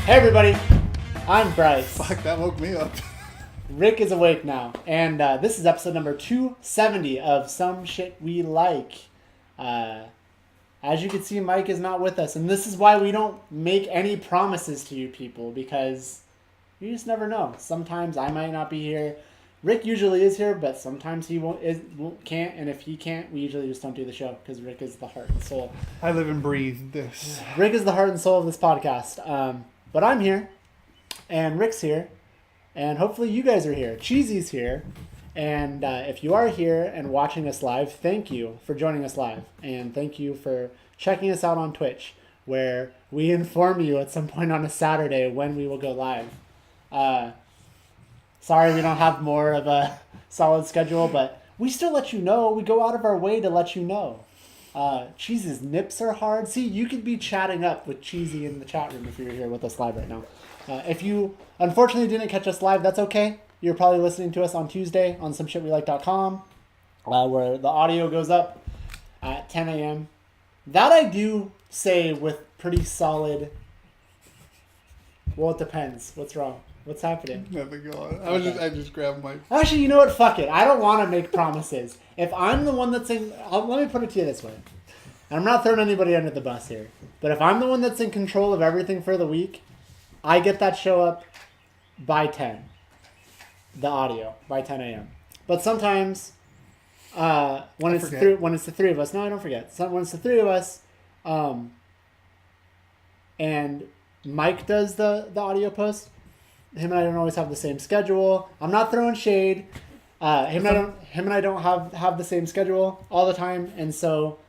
Hey everybody, I'm Bryce. Fuck, that woke me up. Rick is awake now, and this is episode number 270 of Some Shit We Like. As you can see, Mike is not with us, and this is why we don't make any promises to you people, because you just never know. Sometimes I might not be here. Rick usually is here, but sometimes he can't, and if he can't, we usually just don't do the show, because Rick is the heart and soul. I live and breathe this. Rick is the heart and soul of this podcast. But I'm here, and Rick's here, and hopefully you guys are here. Cheesy's here, and if you are here and watching us live, thank you for joining us live, and thank you for checking us out on Twitch, where we inform you at some point on a Saturday when we will go live. Sorry we don't have more of a solid schedule, but we still let you know. We go out of our way to let you know. Cheesy's nips are hard. See, you could be chatting up with Cheesy in the chat room if you're here with us live right now. If you unfortunately didn't catch us live, that's okay. You're probably listening to us on Tuesday on someshitwelike.com, where the audio goes up at 10 a.m. That I do say with pretty solid... Well, it depends. What's wrong? What's happening? Nothing going on. I just grabbed my... Actually, you know what? Fuck it. I don't want to make promises. If I'm the one that's in... let me put it to you this way. And I'm not throwing anybody under the bus here. But if I'm the one that's in control of everything for the week, I get that show up by 10. The audio. By 10 a.m. But sometimes, when it's the three of us... No, I don't forget. When it's the three of us, and Mike does the audio post... Him and I don't always have the same schedule. I'm not throwing shade. Him and I don't have the same schedule all the time, and so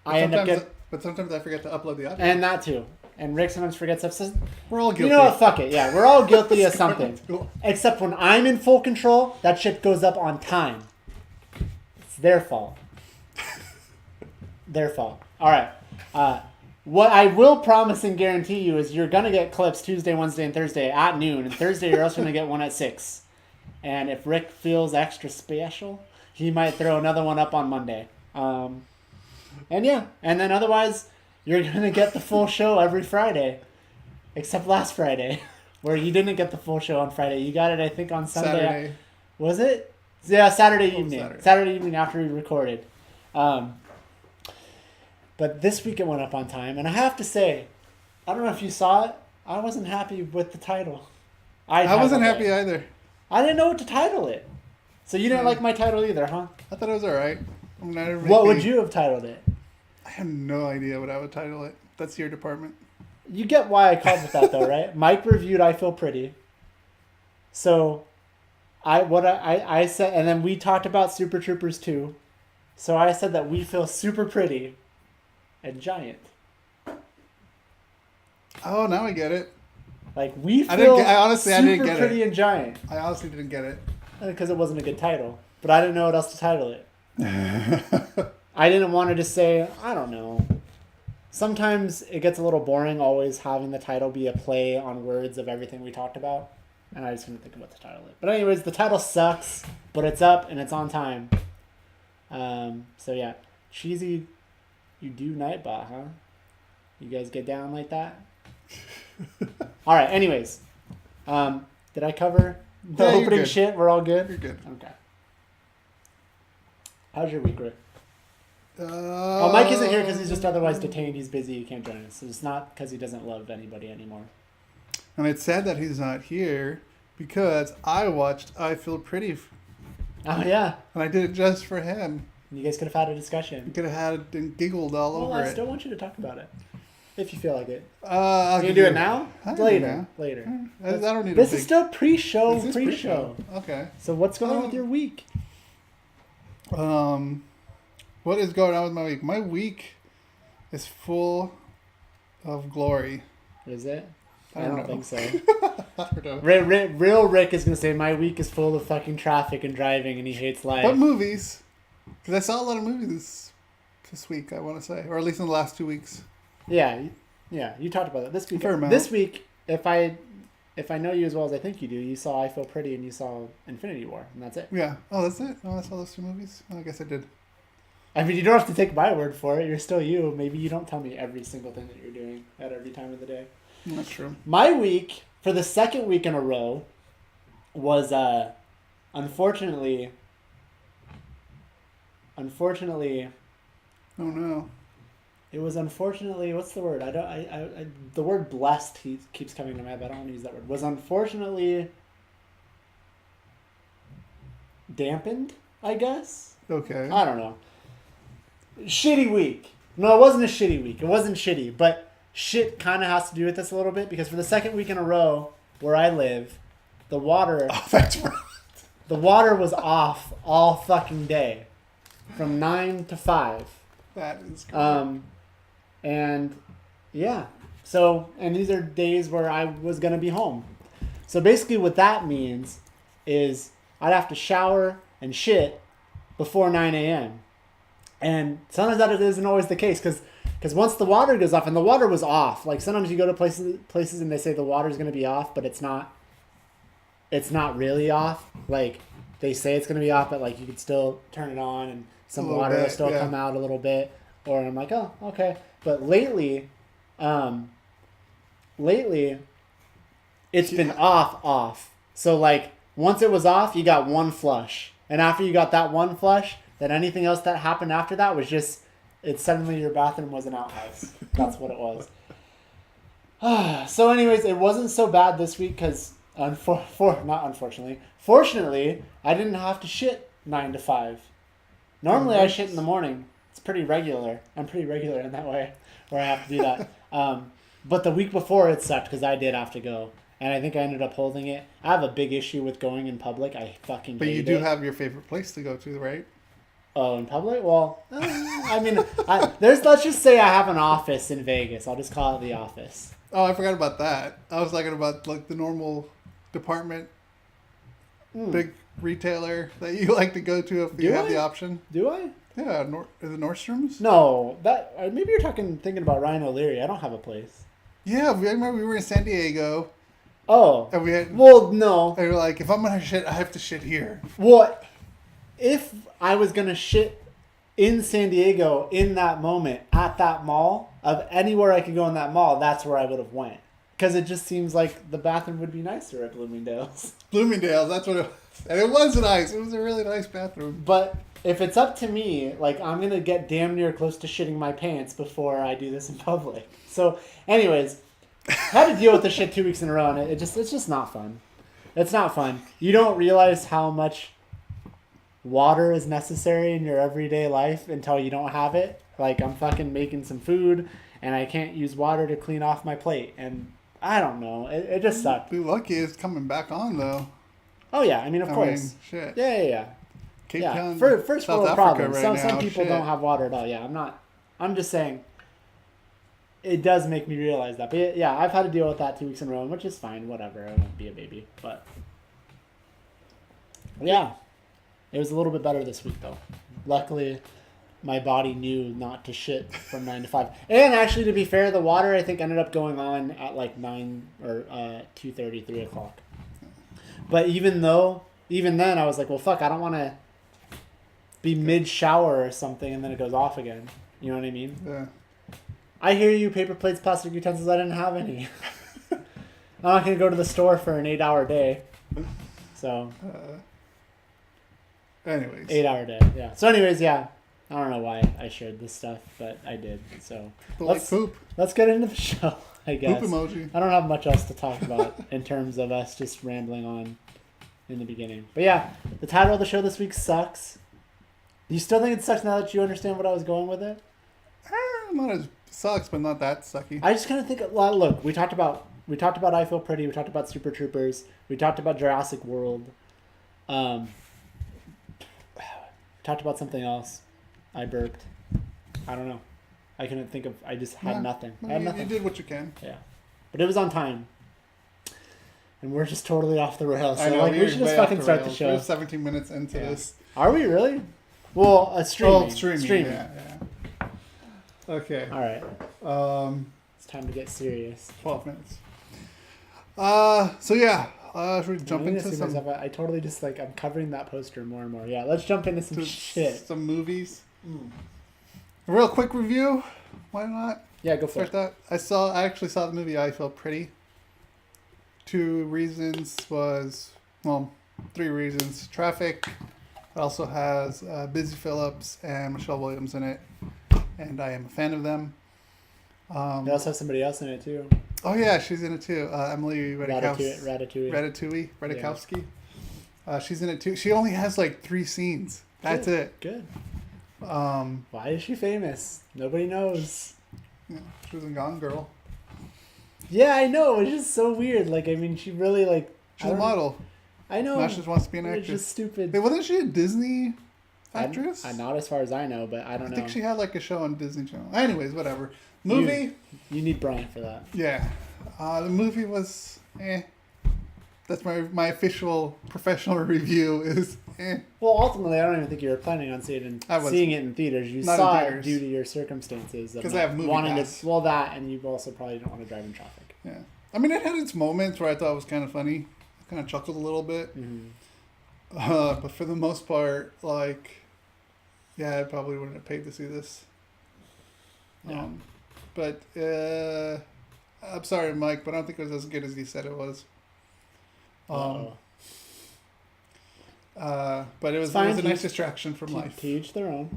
But sometimes I forget to upload the audio. And that too. And Rick sometimes forgets stuff. So we're all guilty. You know what? Fuck it. Yeah, we're all guilty of something. Except when I'm in full control, that shit goes up on time. It's their fault. Their fault. All right. What I will promise and guarantee you is you're going to get clips Tuesday, Wednesday, and Thursday at noon. And Thursday, you're also going to get one at 6. And if Rick feels extra special, he might throw another one up on Monday. And yeah. And then otherwise, you're going to get the full show every Friday. Except last Friday, where you didn't get the full show on Friday. You got it, I think, on Sunday. Saturday. Was it? Yeah, Saturday evening. Saturday evening after we recorded. But this week it went up on time. And I have to say, I don't know if you saw it. I wasn't happy with the title. I wasn't happy either. I didn't know what to title it. So you didn't like my title either, huh? I thought it was alright. What would you have titled it? I have no idea what I would title it. That's your department. You get why I called it that though, right? Mike reviewed I Feel Pretty. So I said, and then we talked about Super Troopers 2. So I said that we feel super pretty and giant. Oh, now I get it. Like, we feel I didn't get pretty and giant. I honestly didn't get it. Because it wasn't a good title. But I didn't know what else to title it. I didn't want to just say, I don't know. Sometimes it gets a little boring always having the title be a play on words of everything we talked about. And I just couldn't think of what to title it. But anyways, the title sucks, but it's up and it's on time. So yeah, Cheesy... You do Nightbot, huh? You guys get down like that? All right, anyways. Did I cover the opening shit? We're all good? You're good. Okay. How's your week, Rick? Mike isn't here because he's just otherwise detained. He's busy. He can't join us. So it's not because he doesn't love anybody anymore. And it's sad that he's not here because I watched I Feel Pretty. Oh, yeah. And I did it just for him. You guys could have had a discussion. You could have had it and giggled all over it. I still want you to talk about it. If you feel like it. You can do it now? Later. I don't need This is still pre-show. Okay. So what's going on with your week? What is going on with my week? My week is full of glory. Is it? I don't think so. I don't know. Real Rick is going to say, my week is full of fucking traffic and driving and he hates life. What movies? Because I saw a lot of movies this week, I want to say. Or at least in the last 2 weeks. Yeah, you talked about that. This week, if I know you as well as I think you do, you saw I Feel Pretty and you saw Infinity War, and that's it. Yeah. Oh, that's it? Oh, I saw those 2 movies? Oh, I guess I did. I mean, you don't have to take my word for it. You're still you. Maybe you don't tell me every single thing that you're doing at every time of the day. That's true. My week, for the second week in a row, was unfortunately. Oh no. It was unfortunately, what's the word? The word blessed keeps coming to my head, but I don't want to use that word. Was unfortunately dampened, I guess. Okay. I don't know. Shitty week. No, it wasn't a shitty week. It wasn't shitty, but shit kind of has to do with this a little bit because for the second week in a row where I live, the water. Oh, that's right. The water was off all fucking day, from 9 to 5. That is cool. And yeah, so, and these are days where I was going to be home. So basically what that means is I'd have to shower and shit before 9 a.m. And sometimes that isn't always the case because once the water goes off, and the water was off, like sometimes you go to places and they say the water's going to be off, but it's not really off. Like they say it's going to be off, but like you could still turn it on and some water will still come out a little bit. Or I'm like, oh, okay. But lately, it's been off. So like once it was off, you got one flush. And after you got that one flush, then anything else that happened after that was just, suddenly your bathroom was an outhouse. That's what it was. So anyways, it wasn't so bad this week because, fortunately, I didn't have to shit 9 to 5. Normally I shit in the morning. It's pretty regular. I'm pretty regular in that way where I have to do that. But the week before it sucked because I did have to go. And I think I ended up holding it. I have a big issue with going in public. I fucking hate it. But you do have your favorite place to go to, right? Oh, in public? Well, I mean, let's just say I have an office in Vegas. I'll just call it the office. Oh, I forgot about that. I was talking about like the normal department, big retailer that you like to go to if you have the option. Do I? Yeah, is it Nordstrom's? No, maybe you're thinking about Ryan O'Leary. I don't have a place. Yeah, I remember we were in San Diego. Oh. And we had. Well, no. They were like, if I'm gonna shit, I have to shit here. Well, if I was gonna shit in San Diego in that moment at that mall, of anywhere I could go in that mall, that's where I would have went. Because it just seems like the bathroom would be nicer at Bloomingdale's. Bloomingdale's, that's what it was. And it was nice. It was a really nice bathroom. But if it's up to me, like, I'm going to get damn near close to shitting my pants before I do this in public. So, anyways, I had to deal with this shit 2 weeks in a row, and it's just not fun. It's not fun. You don't realize how much water is necessary in your everyday life until you don't have it. Like, I'm fucking making some food, and I can't use water to clean off my plate. And I don't know. It just sucked. Be lucky it's coming back on, though. Oh, yeah. I mean, of course. Shit. Yeah. Cape Town, first South world Africa problems. Right Some people don't have water at all. Yeah, I'm just saying it does make me realize that. But yeah, I've had to deal with that 2 weeks in a row, which is fine. Whatever. I won't be a baby. But yeah, it was a little bit better this week, though. Luckily, my body knew not to shit from 9 to 5. And actually, to be fair, the water, I think, ended up going on at like 9 or 2:30, 3 o'clock. But even then, I was like, well, fuck, I don't want to be mid-shower or something and then it goes off again. You know what I mean? Yeah. I hear you, paper plates, plastic utensils. I didn't have any. I'm not going to go to the store for an 8-hour day. So. Anyways. 8-hour day, yeah. So anyways, yeah. I don't know why I shared this stuff, but I did. So let's get into the show, I guess. Poop emoji. I don't have much else to talk about in terms of us just rambling on in the beginning. But yeah, the title of the show this week sucks. Do you still think it sucks now that you understand what I was going with it? Not as sucks, but not that sucky. I just kind of think, look, we talked about I Feel Pretty, we talked about Super Troopers, we talked about Jurassic World, talked about something else. I burped. I don't know. I couldn't think of. I just had nothing. I had nothing. You did what you can. Yeah, but it was on time. And we're just totally off the rails. So I know, we should just fucking start the show. We're 17 minutes into this. Are we really? Well, streaming. Streaming. Yeah. Okay. All right. It's time to get serious. 12 minutes. So yeah. Should we jump into some? I totally just I'm covering that poster more and more. Yeah, let's jump into some shit. Some movies. A real quick review. Why not? Yeah, go for First out, I actually saw the movie I Feel Pretty. 2 reasons was, well, 3 reasons. Traffic. It also has Busy Phillips and Michelle Williams in it, and I am a fan of them. They also have somebody else in it too. Oh yeah, she's in it too. Emily Ratatouille. Ratajkowski. She's in it too. She only has like 3 scenes. That's it. Good. Why is she famous? Nobody knows. Yeah, she was in Gone Girl. Yeah, I know. It's just so weird. Like, I mean, she really like. She's a model. I know. Now she just wants to be an actress. It's just stupid. Wait, wasn't she a Disney actress? Not as far as I know, but I don't know. I think she had like a show on Disney Channel. Anyways, whatever. Movie. You need Brian for that. Yeah. The movie was That's my official professional review is Well, ultimately, I don't even think you were planning on seeing it in theaters. You saw it due to your circumstances. Because I have movie pass. Well, that, and you also probably don't want to drive in traffic. Yeah. I mean, it had its moments where I thought it was kind of funny. I kind of chuckled a little bit. Mm-hmm. But for the most part, like, yeah, I probably wouldn't have paid to see this. Yeah. But I'm sorry, Mike, but I don't think it was as good as you said it was. But it was a nice distraction from life. To each their own.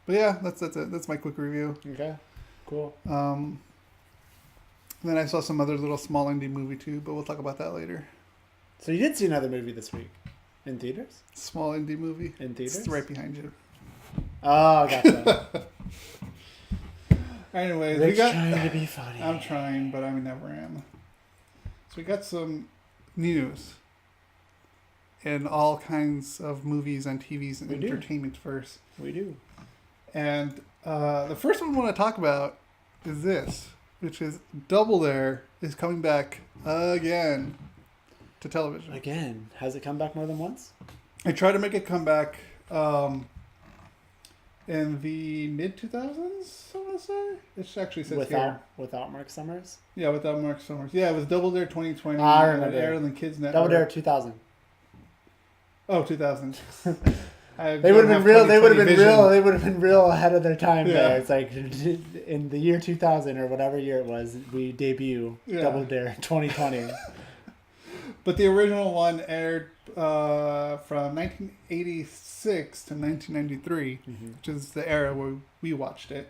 But yeah, that's it. That's my quick review. Okay, cool. Then I saw some other little small indie movie too, but we'll talk about that later. So you did see another movie this week in theaters? Small indie movie in theaters. It's right behind you. Oh, gotcha. Anyways, Rick's trying to be funny. I'm trying, but I never am. So we got some news in all kinds of movies and TVs and entertainment first. We do. And the first one I want to talk about is this, which is Double Dare is coming back again to television. Again? Has it come back more than once? I tried to make it come back in the mid-2000s, I want to say. It actually says without Mark Summers? Yeah, without Mark Summers. Yeah, it was Double Dare 2020. I remember. Aired on the Kids Network. Double Dare 2000. Oh, 2000. They would have been real. They would have been real. They would have been real ahead of their time. Yeah. There, it's like in the year 2000 or whatever year it was, we debut Double Dare 2020. But the original one aired from 1986 to 1993, which is the era where we watched it.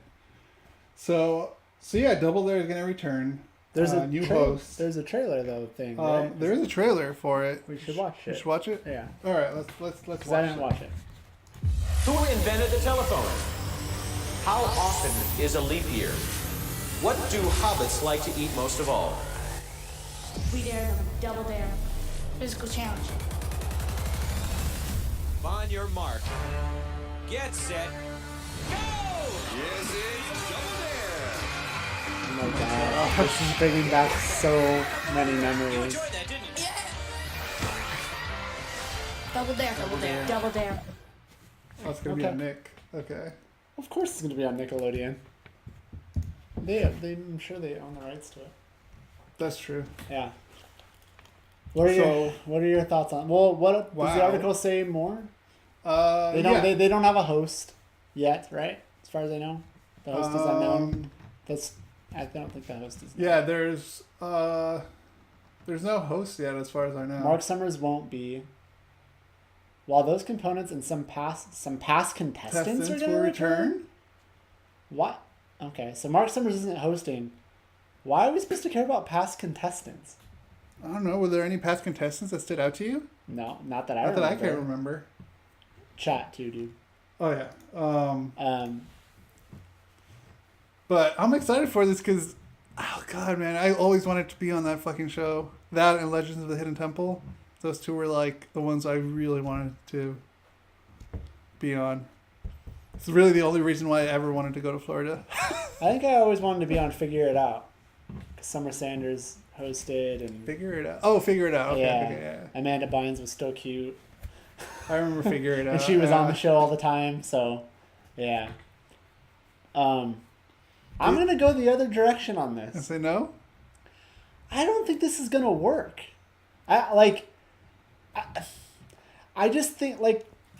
So yeah, Double Dare is going to return. There's a new host. There's a trailer though thing. Right? There is a trailer for it. We should watch it. We should watch it. Yeah. All right, let's watch it. Because I didn't watch it. Who invented the telephone? How often is a leap year? What do hobbits like to eat most of all? We dare them. Double Dare. Physical challenge. On your mark. Get set. Go! Yes, it's Double Dare. Oh my god. This is bringing back so many You memories. enjoyed that, didn't you? Double Dare. Double Dare. Double Dare. Oh, it's going to be on Nick. Okay. Of course it's going to be on Nickelodeon. I'm sure they own the rights to it. That's true. Yeah. What are your thoughts on? Well, does the article say more? They don't have a host yet, right? As far as I know, the host is unknown. I don't think the host is known. Yeah, there's no host yet, as far as I know. Mark Summers won't be. While those components and some past contestants are going to return. What? Okay, so Mark Summers isn't hosting. Why are we supposed to care about past contestants? I don't know. Were there any past contestants that stood out to you? No, not that I remember. remember. Not that I can't remember. Chat too, dude. Oh yeah. But I'm excited for this because, oh god, man, I always wanted to be on that fucking show. That and Legends of the Hidden Temple. Those two were like the ones I really wanted to be on. It's really the only reason why I ever wanted to go to Florida. I think I always wanted to be on Figure It Out. Because Summer Sanders hosted and... Figure It Out. Oh, Figure It Out. Okay, yeah. Amanda Bynes was still cute. I remember Figure It Out. And she was on the show all the time, so... Yeah. I'm going to go the other direction on this. And say no? I don't think this is going to work. I just think,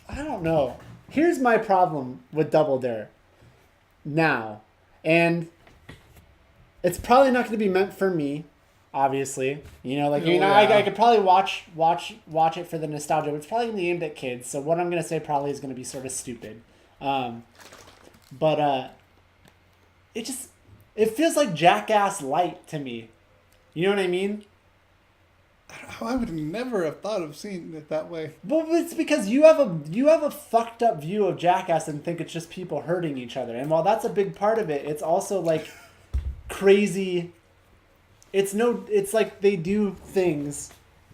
I don't know. Here's my problem with Double Dare. now. And it's probably not going to be meant for me, obviously. You know, like, I could probably watch it for the nostalgia, but it's probably going to be aimed at kids. So what I'm going to say probably is going to be sort of stupid. But it feels like Jackass Light to me. You know what I mean? I would never have thought of seeing it that way. Well, it's because you have a fucked up view of Jackass and think it's just people hurting each other. And while that's a big part of it, it's also like crazy. It's like they do things.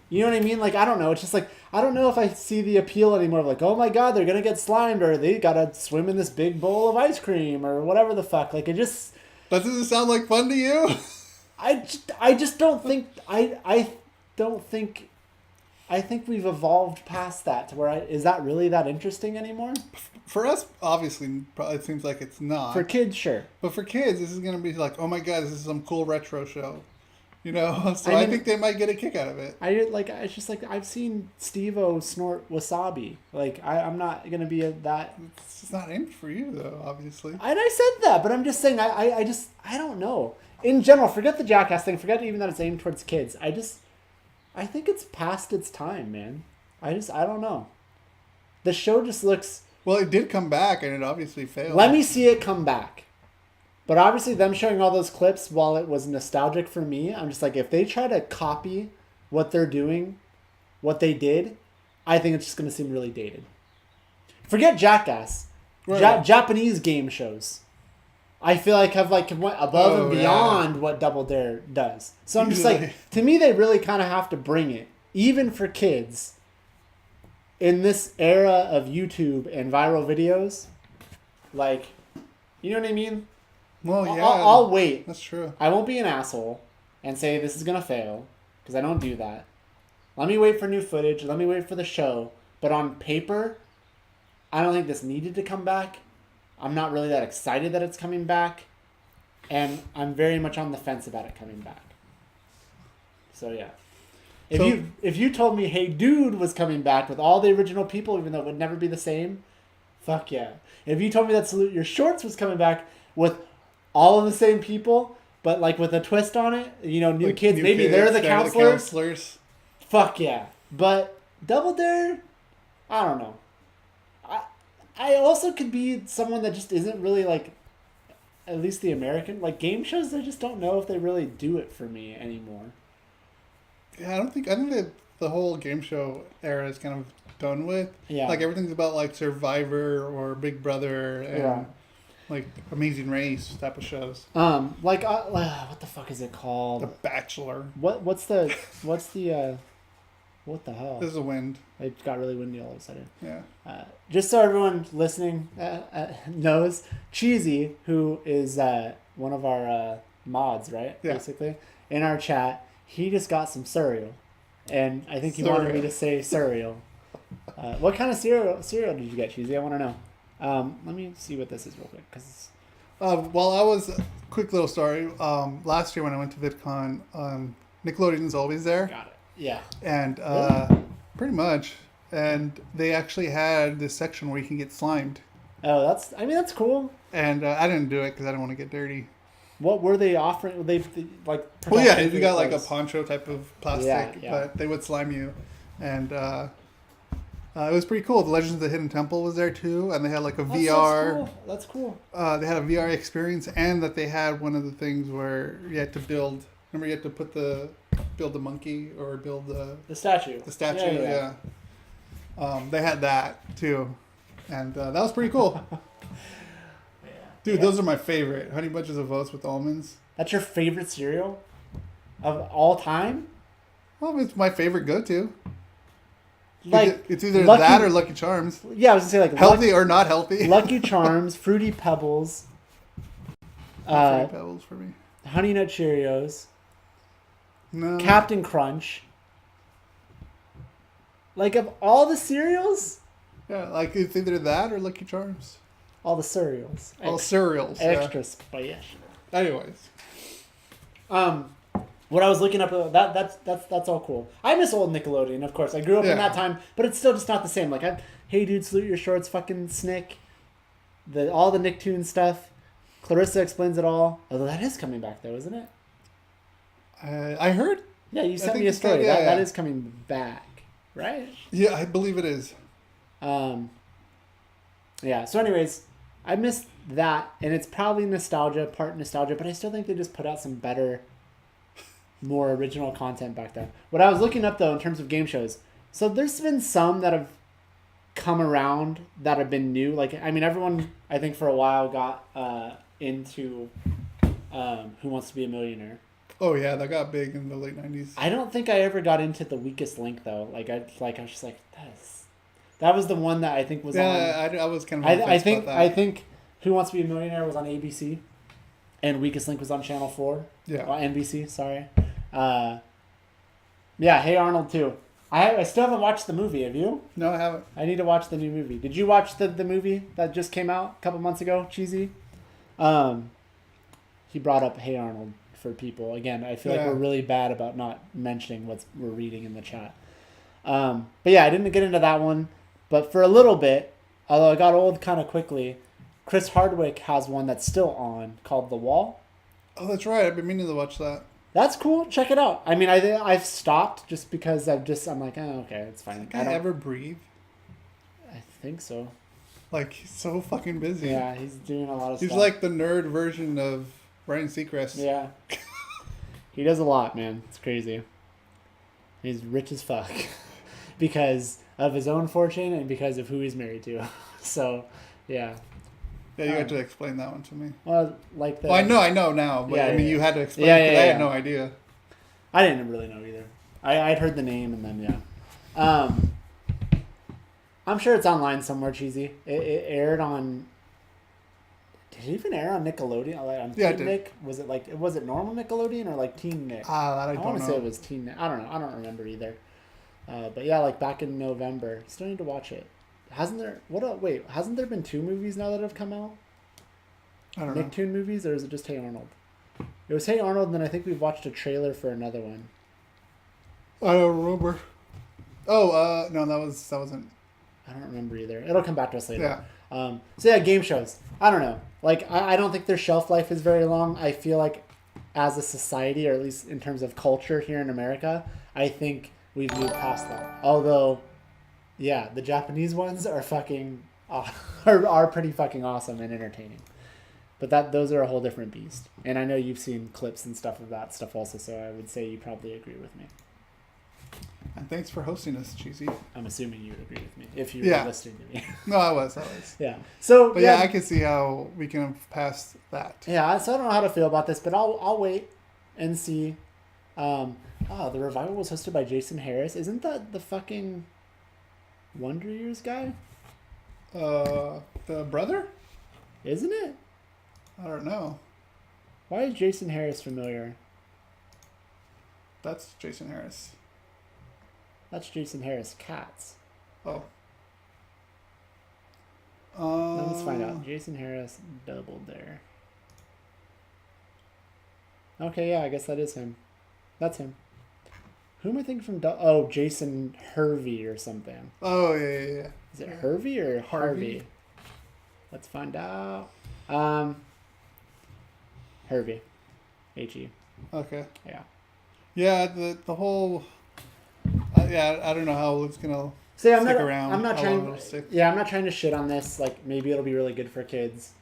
You know what I mean? Like, I don't know. It's just like, I don't know if I see the appeal anymore of like, oh my God, they're going to get slimed, or they got to swim in this big bowl of ice cream, or whatever the fuck. Like, it just... That doesn't sound like fun to you? I just don't think... I think we've evolved past that to where is that really that interesting anymore? For us, obviously, probably it seems like it's not. For kids, sure. But for kids, this is going to be like, oh my God, this is some cool retro show. You know? So I think they might get a kick out of it. It's just like, I've seen Steve-O snort wasabi. Like, I'm not going to be that... It's just not aimed for you, though, obviously. And I said that, but I'm just saying, I don't know. In general, forget the Jackass thing. Forget even that it's aimed towards kids. I think it's past its time, man. I don't know. The show just looks... Well, it did come back, and it obviously failed. Let me see it come back. But obviously, them showing all those clips, while it was nostalgic for me, I'm just like, if they try to copy what they're doing, what they did, I think it's just going to seem really dated. Forget Jackass. Right. Japanese game shows, I feel like have like went above and beyond what Double Dare does. So I'm just like, to me, they really kind of have to bring it, even for kids. In this era of YouTube and viral videos, like, you know what I mean? Well, yeah. I'll wait. That's true. I won't be an asshole and say this is going to fail, because I don't do that. Let me wait for new footage. Let me wait for the show. But on paper, I don't think this needed to come back. I'm not really that excited that it's coming back. And I'm very much on the fence about it coming back. So, yeah. If you told me, hey, Dude was coming back with all the original people, even though it would never be the same, fuck yeah. If you told me that Salute Your Shorts was coming back with all of the same people, but like with a twist on it, you know, new kids, maybe they're the counselors. Fuck yeah. But Double Dare, I don't know. I also could be someone that just isn't really like, at least the American, like game shows, I just don't know if they really do it for me anymore. Yeah, I think that the whole game show era is kind of done with. Yeah. Like everything's about like Survivor or Big Brother and like Amazing Race type of shows. What the fuck is it called? The Bachelor. What's the what the hell? This is a wind. It got really windy all of a sudden. Yeah. Just so everyone listening knows, Cheesy, who is one of our mods, right? Yeah. Basically, in our chat, he just got some cereal, and I think he wanted me to say cereal. What kind of cereal did you get, Cheesy? I want to know. Let me see what this is real quick, because. Well, I was quick little story. Last year when I went to VidCon, Nickelodeon's always there. Got it. Yeah. And pretty much, and they actually had this section where you can get slimed. Oh, that's cool. And I didn't do it because I didn't want to get dirty. What were they offering? They like. Well, yeah, you got like a poncho type of plastic, but they would slime you, and it was pretty cool. The Legends of the Hidden Temple was there too, and they had like a VR. That's cool. They had a VR experience, and that they had one of the things where you had to build. Remember, you had to build the monkey or build the statue. The statue, yeah. They had that too, and that was pretty cool. Dude, those are my favorite. Honey Bunches of Oats with almonds. That's your favorite cereal of all time? Well, it's my favorite go-to. Like it's either that or Lucky Charms. Yeah, I was gonna say like healthy or not healthy. Lucky Charms, Fruity Pebbles. Fruity Pebbles for me. Honey Nut Cheerios. No. Captain Crunch. Like of all the cereals? Yeah, like it's either that or Lucky Charms. All the cereals. Cereals. Extra spicy. Anyways. What I was looking up, that's all cool. I miss old Nickelodeon, of course. I grew up in that time, but it's still just not the same. Like, Hey Dude, Salute Your Shorts, fucking Snick, all the Nicktoon stuff. Clarissa Explains It All. Although that is coming back though, isn't it? I heard. Yeah, you sent think me a you said- story. yeah, That yeah. is coming back, right? Yeah, I believe it is. Yeah. So, anyways, I missed that, and it's probably part nostalgia, but I still think they just put out some better, more original content back then. What I was looking up though in terms of game shows, so there's been some that have come around that have been new. Like, I mean, everyone I think for a while got into Who Wants to Be a Millionaire. Oh yeah, that got big in the late 90s. I don't think I ever got into The Weakest Link though. I was just like, that was the one that I think was on. Yeah, I was kind of on the I fence think about that. I think Who Wants to Be a Millionaire was on ABC, and Weakest Link was on Channel 4. Yeah. NBC. Sorry. Yeah. Hey Arnold too. I still haven't watched the movie. Have you? No, I haven't. I need to watch the new movie. Did you watch the movie that just came out a couple months ago? Cheesy. He brought up Hey Arnold for people. Again, I feel like Yeah. we're really bad about not mentioning what we're reading in the chat. But yeah, I didn't get into that one. But for a little bit, although I got old kind of quickly, Chris Hardwick has one that's still on called The Wall. Oh, that's right. I've been meaning to watch that. That's cool. Check it out. I mean, I've stopped just because I'm like, oh, okay, it's fine. Can I ever breathe? I think so. Like, he's so fucking busy. Yeah, he's doing a lot of He's stuff. like the nerd version of Ryan Seacrest. Yeah. He does a lot, man. It's crazy. He's rich as fuck because of his own fortune and because of who he's married to. So, yeah. Yeah, you had to explain that one to me. Well, like the. Well, I know now, but Yeah, I mean, yeah. you had to explain Yeah, because yeah, I yeah. had no idea. I didn't really know either. I'd heard the name and then yeah. I'm sure it's online somewhere. Cheesy. It aired on. Did it even air on Nickelodeon? Like on Yeah, it Teen did. Nick? Was it normal Nickelodeon or like Teen Nick? That I I don't want to know. say it was Teen Nick. I don't know. I don't remember either. But yeah, like back in November. Still need to watch it. Hasn't there been 2 movies now that have come out? I don't know. Nicktoon movies, or is it just Hey Arnold? It was Hey Arnold, and then I think we've watched a trailer for another one. I don't remember. Oh, no, that wasn't. I don't remember either. It'll come back to us later. Yeah. So yeah, game shows. I don't know. Like, I don't think their shelf life is very long. I feel like as a society, or at least in terms of culture here in America, I think we've moved past that. Although, yeah, the Japanese ones are fucking are pretty fucking awesome and entertaining. But those are a whole different beast. And I know you've seen clips and stuff of that stuff also, so I would say you probably agree with me. And thanks for hosting us, Cheesy. I'm assuming you would agree with me if you Yeah. were listening to me. No, I was. Yeah. So, But yeah, I can see how we can have passed that. Yeah, so I don't know how to feel about this, but I'll wait and see. The revival was hosted by Jason Harris. Isn't that the fucking Wonder Years guy? The brother? Isn't it? I don't know. Why is Jason Harris familiar? That's Jason Harris. That's Jason Harris Cats. Oh. Let's find out. Jason Harris Double Dare. Okay, yeah, I guess that is him. That's him. Who am I thinking from? Jason Hervey or something. Oh, yeah. Is it Hervey or Harvey? Harvey. Let's find out. Hervey. H-E. Okay. Yeah. Yeah, the whole... I don't know how it's going to See, stick around. I'm not how trying. long it'll stick. Yeah, I'm not trying to shit on this. Like, maybe it'll be really good for kids,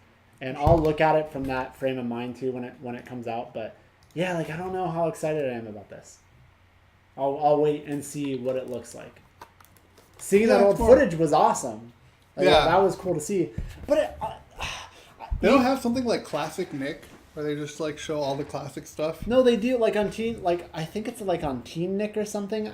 and I'll look at it from that frame of mind too when it comes out. But yeah, like I don't know how excited I am about this. I'll wait and see what it looks like. Seeing that Yeah, old it's more- footage was awesome. Like, Yeah. that was cool to see. But They don't have something like Classic Nick, where they just like show all the classic stuff. no, they do like on Teen. Like I think it's like on Teen Nick or something.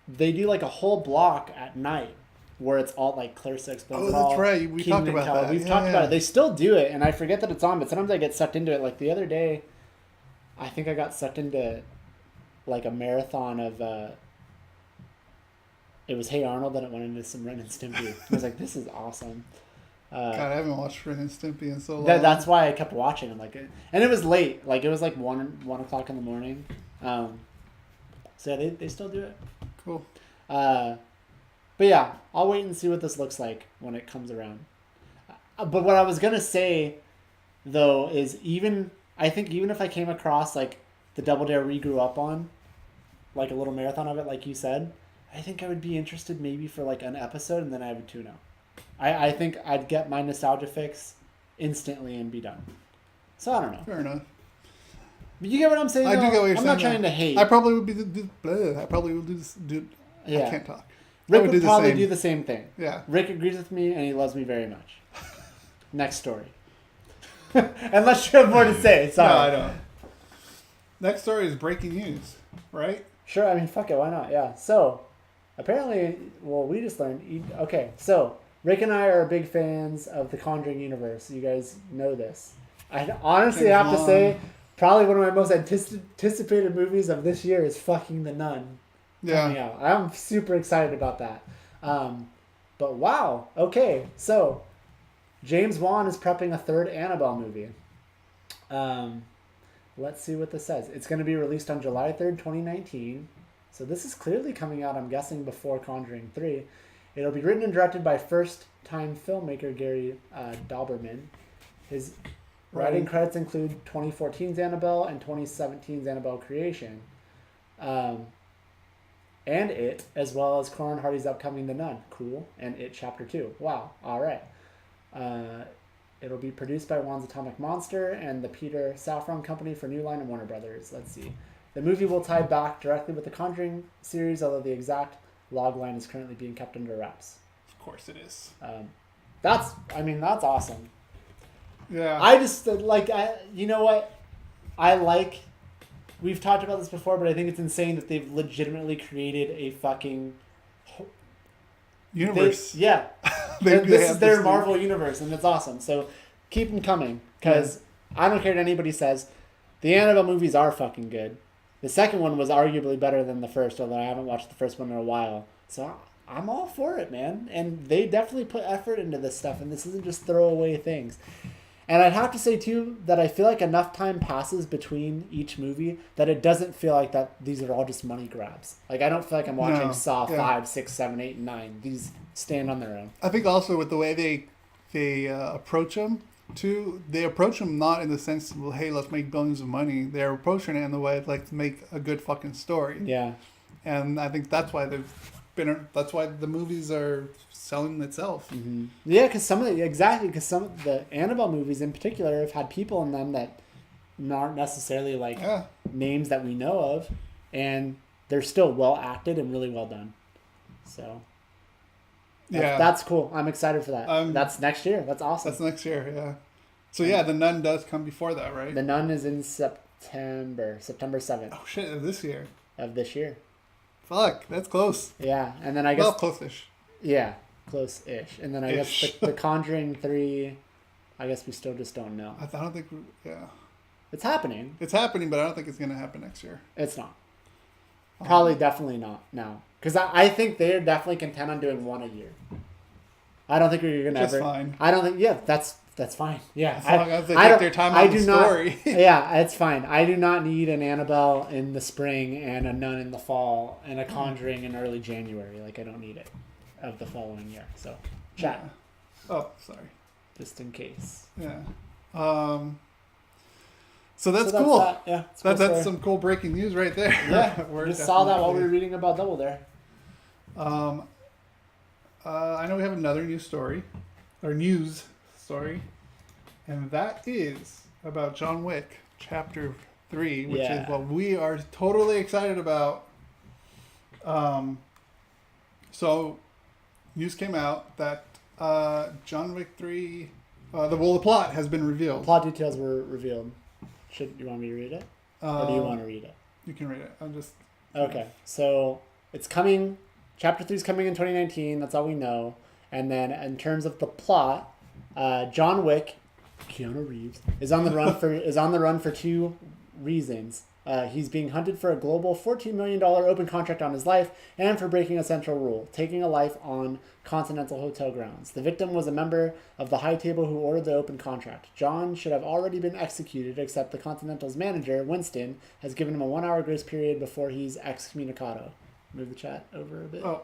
They do like a whole block at night where it's all like Clarissa Explains Oh, It that's All. right. We Keenan talked and about Kel. that. We've Yeah, talked about yeah. it. They still do it, and I forget that it's on, but sometimes I get sucked into it. Like the other day, I think I got sucked into like a marathon of. It was Hey Arnold, and it went into some Ren and Stimpy. I was like, this is awesome. God, I haven't watched Ren and Stimpy in so long. That's why I kept watching. I'm like, and it was late. Like it was like 1 o'clock in the morning. So yeah, they still do it. Cool. But yeah, I'll wait and see what this looks like when it comes around. But what I was gonna say though, is I think even if I came across like the Double Dare we grew up on, like a little marathon of it, like you said, I think I would be interested maybe for like an episode, and then I would tune out. I think I'd get my nostalgia fix instantly and be done. So I don't know. Fair enough. But you get what I'm saying? I do get what you're saying. I'm not trying to hate. I probably would be I probably would do this. Yeah. I can't talk. Rick would probably do the same thing. Yeah. Rick agrees with me, and he loves me very much. Next story. Unless you have more to say. Sorry. No, I don't. Next story is breaking news, right? Sure, I mean, fuck it, why not? Yeah. So, apparently, well, we just learned. Okay, so Rick and I are big fans of the Conjuring universe. You guys know this. I honestly have to say, probably one of my most anticipated movies of this year is fucking The Nun. Coming out. I'm super excited about that. But wow, okay, so James Wan is prepping a third Annabelle movie. Let's see what this says. It's going to be released on July 3rd, 2019. So this is clearly coming out, I'm guessing, before Conjuring 3. It'll be written and directed by first-time filmmaker Gary Dauberman. His writing credits include 2014's Annabelle and 2017's Annabelle Creation. And It, as well as Corin Hardy's upcoming The Nun. Cool. And It Chapter 2. Wow. All right. It'll be produced by Wan's Atomic Monster and the Peter Safran Company for New Line and Warner Brothers. Let's see. The movie will tie back directly with the Conjuring series, although the exact logline is currently being kept under wraps. Of course it is. That's awesome. Yeah. I just, you know what? We've talked about this before, but I think it's insane that they've legitimately created a fucking universe. This is their Marvel universe, and it's awesome. So keep them coming, because I don't care what anybody says. The Annabelle movies are fucking good. The second one was arguably better than the first, although I haven't watched the first one in a while. So I'm all for it, man. And they definitely put effort into this stuff, and this isn't just throwaway things. And I'd have to say, too, that I feel like enough time passes between each movie that it doesn't feel like that these are all just money grabs. Like, I don't feel like I'm watching Saw 5, 6, 7, 8, and 9. These stand on their own. I think also with the way they approach them, too, they approach them not in the sense of, well, hey, let's make billions of money. They're approaching it in the way of, like, to make a good fucking story. Yeah. And I think that's why that's why the movies are selling itself. Mm-hmm. Yeah, because some of the Annabelle movies in particular have had people in them that aren't necessarily names that we know of, and they're still well acted and really well done. So that's cool. I'm excited for that. That's next year. That's awesome. That's next year. Yeah. So yeah, The Nun does come before that, right? The Nun is in September 7th. Oh shit! Of this year. Fuck, that's close. Yeah, and then I guess close-ish. Yeah, close-ish, and then I guess the Conjuring 3. I guess we still just don't know. I don't think. It's happening. It's happening, but I don't think it's gonna happen next year. It's not. Probably definitely not now, because I think they're definitely content on doing one a year. I don't think you're gonna That's ever. Fine. I don't think. Yeah, that's fine. Yeah, as long as they take their time on the story. Yeah, it's fine. I do not need an Annabelle in the spring and a Nun in the fall and a Conjuring in early January. Like, I don't need it of the following year. So, chat. Yeah. Oh, sorry. Just in case. Yeah. So that's cool. Yeah, that's some cool breaking news right there. Yeah, we just saw that while we were reading about Double Dare. I know we have another news story, and that is about John Wick Chapter 3, which is what we are totally excited about. So news came out that John Wick 3, the plot has been revealed. Plot details were revealed. You want me to read it? Or do you want to read it? You can read it. I'm just... Okay, so it's coming. Chapter 3 is coming in 2019. That's all we know. And then in terms of the plot, John Wick, Keanu Reeves, is on the run for two reasons. He's being hunted for a global $14 million open contract on his life and for breaking a central rule, taking a life on Continental Hotel grounds. The victim was a member of the high table who ordered the open contract. John should have already been executed, except the Continental's manager, Winston, has given him a 1-hour grace period before he's excommunicado. Move the chat over a bit. Oh.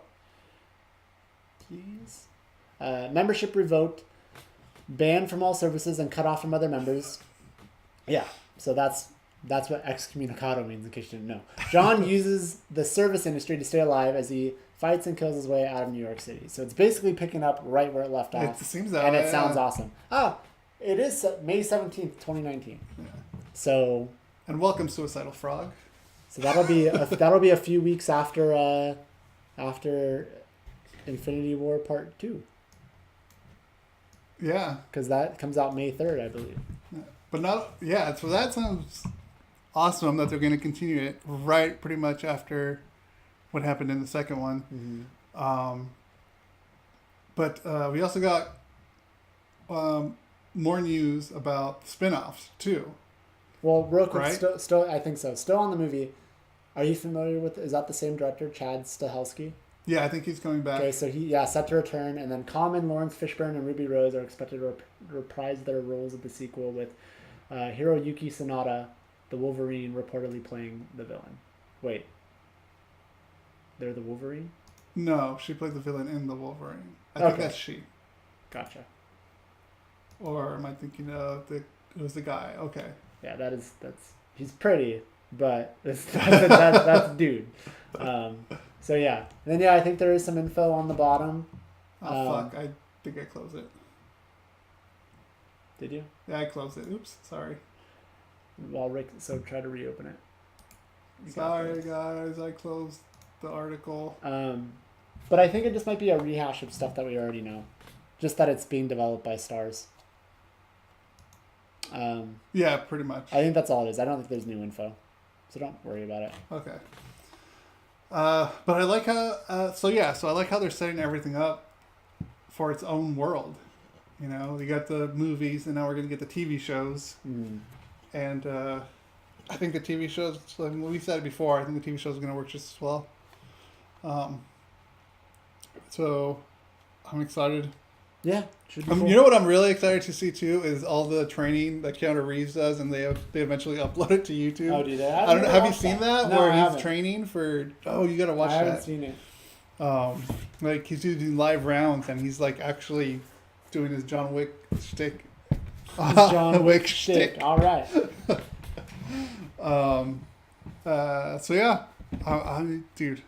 Please. Membership revoked. banned from all services and cut off from other members. Yeah, so that's what excommunicado means, in case you didn't know. John uses the service industry to stay alive as he fights and kills his way out of New York City. So it's basically picking up right where it left off. It seems that and way, it sounds yeah. awesome. It is May 17th, 2019. Yeah. So... And welcome, Suicidal Frog. So that'll be a few weeks after Infinity War Part 2. Yeah. Because that comes out May 3rd, I believe. But not, yeah, so that sounds awesome that they're going to continue it right pretty much after what happened in the second one. Mm-hmm. But we also got more news about spin-offs, too. Well, real quick, Right? still, I think so. Still on the movie. Are you familiar with? Is that the same director, Chad Stahelski? Yeah, I think he's coming back. Okay, so set to return, and then Common, Lawrence Fishburne, and Ruby Rose are expected to reprise their roles of the sequel, with Hiroyuki Sanada, the Wolverine, reportedly playing the villain. Wait, they're the Wolverine? No, she played the villain in The Wolverine. I Okay. think that's she. Gotcha. Or am I thinking of it was the guy? Okay. Yeah, that's he's pretty, but that's a dude. So yeah, and then I think there is some info on the bottom. Oh, fuck. I think I closed it. Did you? Yeah, I closed it. Oops. Sorry. So try to reopen it. You got Sorry, this. guys. I closed the article. But I think it just might be a rehash of stuff that we already know, just that it's being developed by Stars. Yeah, pretty much. I think that's all it is. I don't think there's new info, so don't worry about it. Okay. But I like how, so I like how they're setting everything up for its own world. You know, you got the movies, and now we're going to get the TV shows. Mm. And I think the TV shows, like we said before, I think the TV shows are going to work just as well. So I'm excited. Yeah, should be cool. You know what I'm really excited to see too is all the training that Keanu Reeves does, and they eventually upload it to YouTube. Oh, do they? I don't know. Have you seen that? No, where I he's haven't. training for? Oh, you gotta watch I that. haven't seen it. Like he's doing live rounds, and he's like actually doing his John Wick shtick. It's John Wick shtick. shtick. All right. So yeah, dude,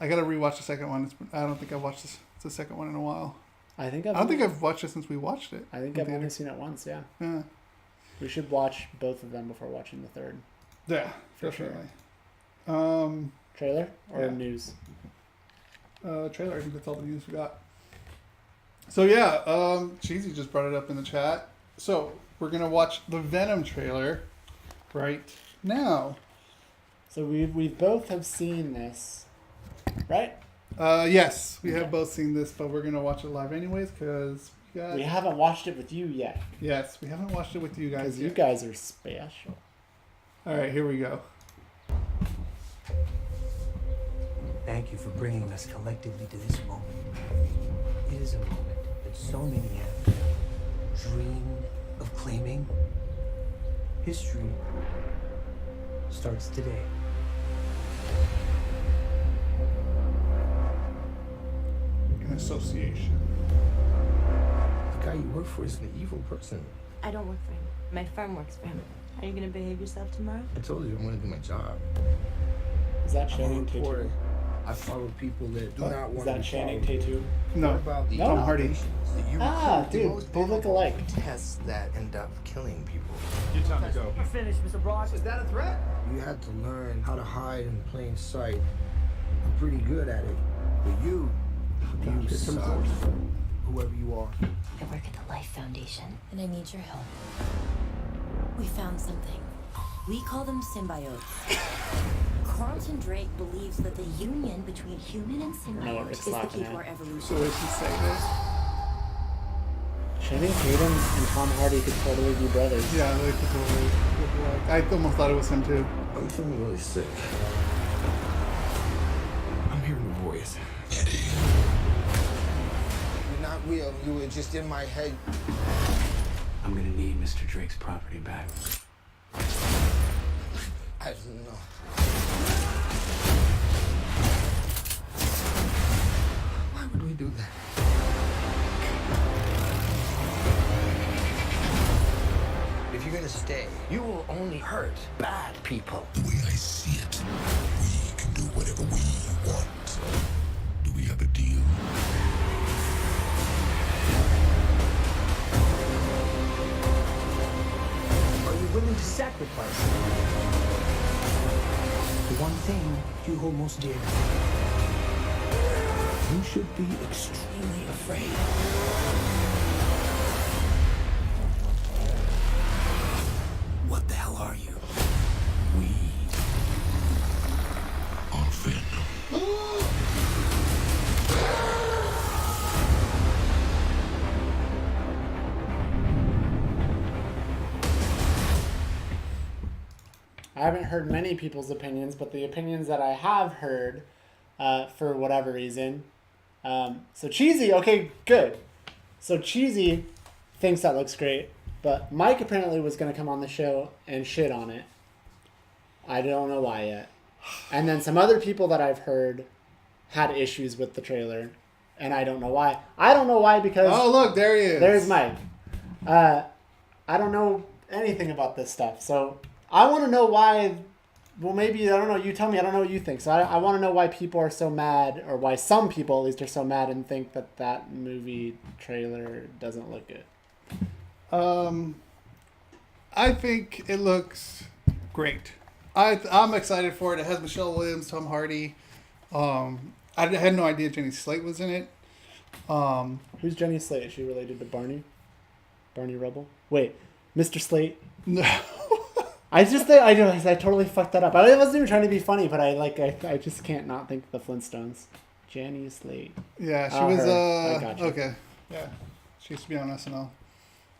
I gotta rewatch the second one. I don't think I've watched the second one in a while. I don't think I've watched it since we watched it. I think I've only seen it once. Yeah. Yeah. We should watch both of them before watching the third. Yeah, For definitely. Trailer or Yeah. news? Trailer. I think that's all the news we got. So yeah, Cheesy just brought it up in the chat. So we're gonna watch the Venom trailer right now. So we both have seen this, right? Yes, we have Okay. both seen this, but we're gonna watch it live anyways because We haven't watched it with you yet Yes, we haven't watched it with you guys because you yet. guys are special. All right, here we go. Thank you for bringing us collectively to this moment. It is a moment that so many have dreamed of claiming. History starts today. An association. The guy you work for is an evil person. I don't work for him. My firm works for him. Are you gonna behave yourself tomorrow? I told you I want to do my job. Is that I'm a Channing reporter. Tatum? I follow people that do not Is want that to be Channing followed. Tatum? No, What about the Tom Hardy. operations that you Ah, recruit? The dude, most they look difficult alike. Tests that end up killing people. Your time to go. You're finished, Mr. Broad. Is that a threat? You had to learn how to hide in plain sight. I'm pretty good at it. But you suck. Whoever you are. I work at the Life Foundation, and I need your help. We found something. We call them symbiotes. Carlton Drake believes that the union between human and know what symbiote Rick's is the laughing key to at. our so evolution. what she say this? Channing Tatum and Tom Hardy could totally be brothers. Yeah, they could totally look alike. I almost thought it was him too. I'm feeling really sick. I'm hearing a voice. Yeti. You're not real. You were just in my head. I'm gonna need Mr. Drake's property back. I don't know. Why would we do that? you're gonna stay, you will only hurt bad people. The way I see it, we can do whatever we want. Do we have a deal? Are you willing to sacrifice the one thing you hold most dear? You should be extremely afraid. What the hell are you? We are Venom. I haven't heard many people's opinions, but the opinions that I have heard, for whatever reason. So Cheesy, okay, good. So Cheesy thinks that looks great, but Mike apparently was going to come on the show and shit on it. I don't know why yet. And then some other people that I've heard had issues with the trailer, and I don't know why. I don't know why because... Oh, look, there he is. There's Mike. I don't know anything about this stuff, so I want to know why... Well, maybe, I don't know, you tell me, I don't know what you think. So I want to know why people are so mad, or why some people at least are so mad and think that that movie trailer doesn't look good. I think it looks great. I'm excited for it. It has Michelle Williams, Tom Hardy. I had no idea Jenny Slate was in it. Who's Jenny Slate? Is she related to Barney? Barney Rubble? Wait, Mr. Slate? No. I just think I totally fucked that up. I wasn't even trying to be funny, but I just can't not think of the Flintstones. Jenny Slate. Yeah, she Oh, was. her. I gotcha. Okay. Yeah, she used to be on SNL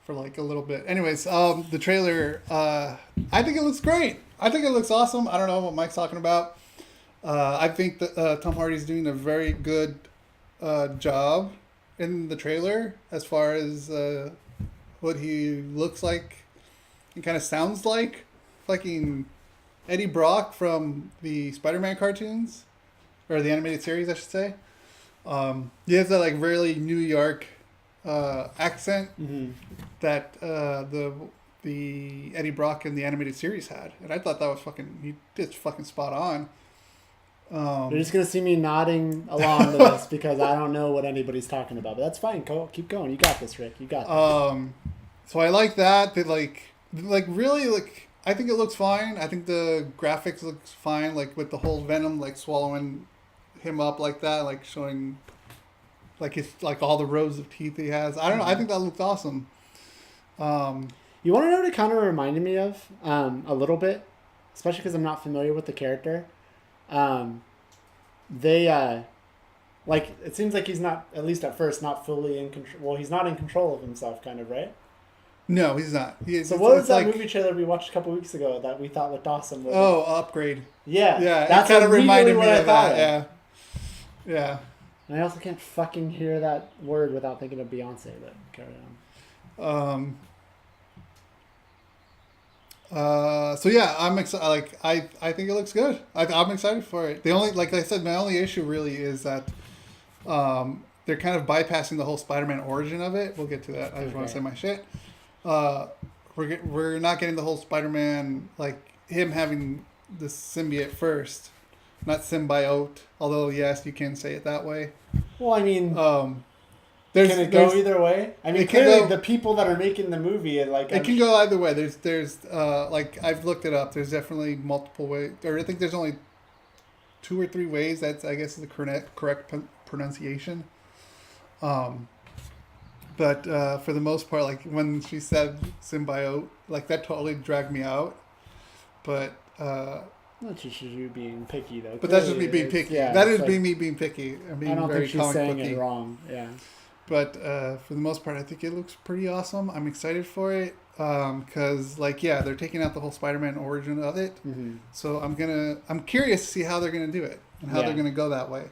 for like a little bit. Anyways, the trailer. I think it looks great. I think it looks awesome. I don't know what Mike's talking about. I think that Tom Hardy's doing a very good job in the trailer as far as what he looks like and kind of sounds like. Fucking Eddie Brock from the Spider-Man cartoons, or the animated series, I should say. He has that like really New York accent that the Eddie Brock in the animated series had, and I thought that was he did fucking spot on. You're just gonna see me nodding along to this because I don't know what anybody's talking about, but that's fine. Keep going. You got this, Rick. You got this. So I like that. That like really like. I think it looks fine. I think the graphics looks fine, like with the whole Venom like swallowing him up like that, like showing like his like all the rows of teeth he has. I don't know. I think that looks awesome. You want to know what it kind of reminded me of a little bit, especially because I'm not familiar with the character. They like it seems like he's not, at least at first, not fully in control. Well, he's not in control of himself, kind of, right? No, he's not. So what was that movie trailer we watched a couple weeks ago that we thought looked awesome? Oh, Upgrade. Yeah, Yeah, that's it kind of reminded me of that. of. Yeah, yeah. And I also can't fucking hear that word without thinking of Beyonce. But carry on. So yeah, I'm excited. Like I think it looks good. I'm excited for it. The only, like I said, my only issue really is that they're kind of bypassing the whole Spider-Man origin of it. We'll get to that. I just want to say my shit. We're not getting the whole Spider-Man, like him having the symbiote first, not symbiote. Although yes, you can say it that way. Well, I mean, can it there's go either way? I mean, it can clearly go- the people that are making the movie, it can go either way. There's like I've looked it up. There's definitely multiple ways, or I think there's only 2 or 3 ways. That's, I guess, is the correct pronunciation. But for the most part, like when she said symbiote, like that totally dragged me out. But That's just you being picky, though. but that's just me Clearly, being it's- picky. yeah, That it's is like, being me being picky. I'm being I don't very think she's comic saying booky. it wrong. Yeah. But for the most part, I think it looks pretty awesome. I'm excited for it because, like, yeah, they're taking out the whole Spider-Man origin of it. Mm-hmm. So I'm curious to see how they're gonna do it and how they're gonna go that way.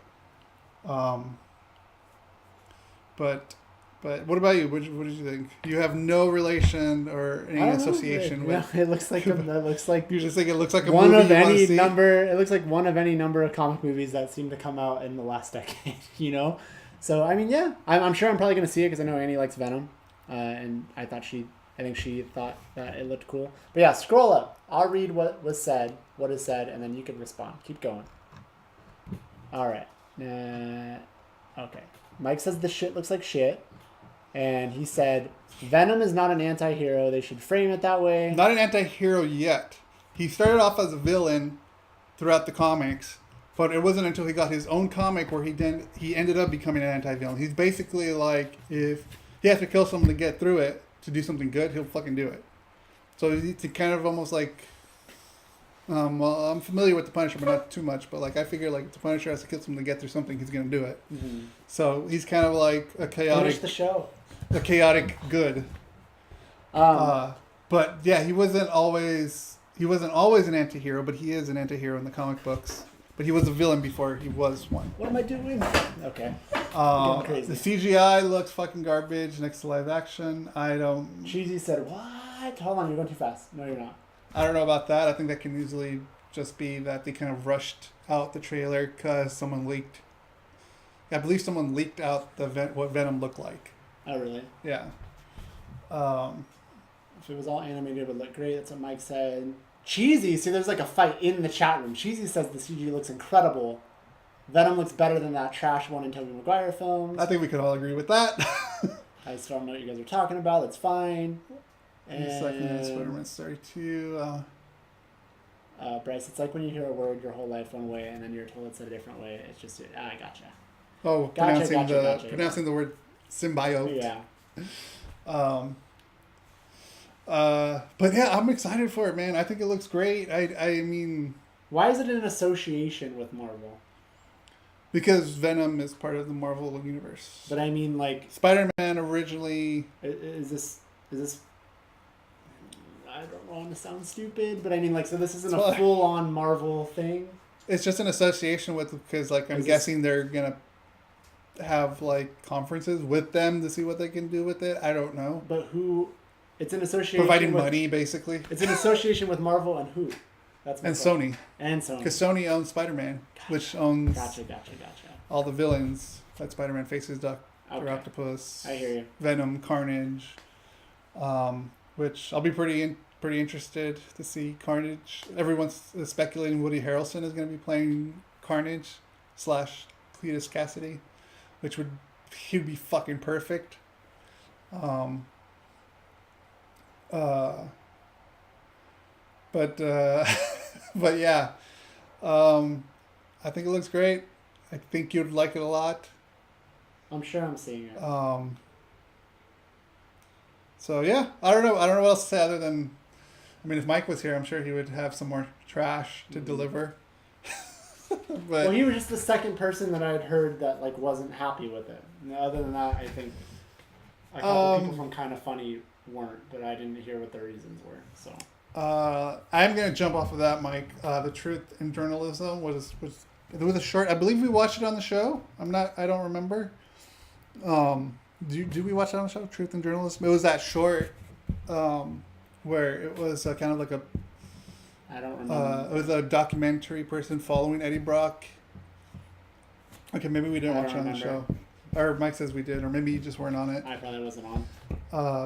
But what about you? What did you think? You have no relation or any association with. Yeah, it looks like that looks like You just think it looks like a one movie of you want to any see? number. It looks like one of any number of comic movies that seem to come out in the last decade. You know, so I mean, yeah, I'm sure I'm probably gonna see it because I know Annie likes Venom, and I thought she I think she thought that it looked cool. But yeah, scroll up. I'll read what is said, and then you can respond. Keep going. All right. Okay. Mike says the shit looks like shit. And he said, Venom is not an anti-hero. They should frame it that way. Not an anti-hero yet. He started off as a villain throughout the comics, but it wasn't until he got his own comic where he ended up becoming an anti-villain. He's basically like, if he has to kill someone to get through it, to do something good, he'll fucking do it. So it's kind of almost like, well, I'm familiar with the Punisher, but not too much. But like, I figure like if the Punisher has to kill someone to get through something, he's gonna do it. Mm-hmm. So he's kind of like a chaotic. Finish the show. A chaotic good. But yeah, he wasn't always an anti-hero, but he is an anti-hero in the comic books. But he was a villain before he was one. What am I doing? Okay. The CGI looks fucking garbage next to live action. I don't... Cheesy said, what? Hold on, you're going too fast. No, you're not. I don't know about that. I think that can easily just be that they kind of rushed out the trailer because someone leaked... I believe someone leaked out what Venom looked like. Oh, really? Yeah. If it was all animated, it would look great. That's what Mike said. Cheesy, see, there's like a fight in the chat room. Cheesy says the CG looks incredible. Venom looks better than that trash one in Tobey Maguire films. I think we could all agree with that. I still don't know what you guys are talking about. That's fine. And Spider-Man Story 2. Bryce, it's like when you hear a word your whole life one way and then you're told it's a different way. It's just, I gotcha. Oh, Gotcha. pronouncing the word symbiote. Yeah. But yeah, I'm excited for it, man. I think it looks great. I mean... Why is it in association with Marvel? Because Venom is part of the Marvel universe. But I mean, like... Spider-Man originally... Is this... I don't want to sound stupid, but I mean, like, so this isn't a full-on Marvel thing? It's just an association with... Because, like, I'm guessing they're going to have, like, conferences with them to see what they can do with it. I don't know. But who... It's an association providing money, basically. It's an association with Marvel and who? That's Sony. And Sony. Because Sony owns Spider-Man, which owns Gotcha. all the villains that Spider-Man faces, Dr. Octopus, I hear you. Venom, Carnage, which I'll be pretty interested to see Carnage. Everyone's speculating Woody Harrelson is going to be playing Carnage / Cletus Cassidy, which he'd be fucking perfect. But yeah, I think it looks great. I think you'd like it a lot. I'm sure I'm seeing it. So yeah, I don't know what else to say other than, I mean, if Mike was here, I'm sure he would have some more trash to deliver. Well, you were just the second person that I had heard that like wasn't happy with it. And other than that, I think a couple people from Kind of Funny weren't, but I didn't hear what their reasons were. So I'm gonna jump off of that, Mike. The Truth in Journalism was a short. I believe we watched it on the show. I don't remember. Did we watch it on the show, Truth in Journalism? It was that short, where it was kind of like a. I don't remember. It was a documentary person following Eddie Brock. Okay, maybe we didn't watch it on the show. Or Mike says we did, or maybe you just weren't on it. I probably wasn't on.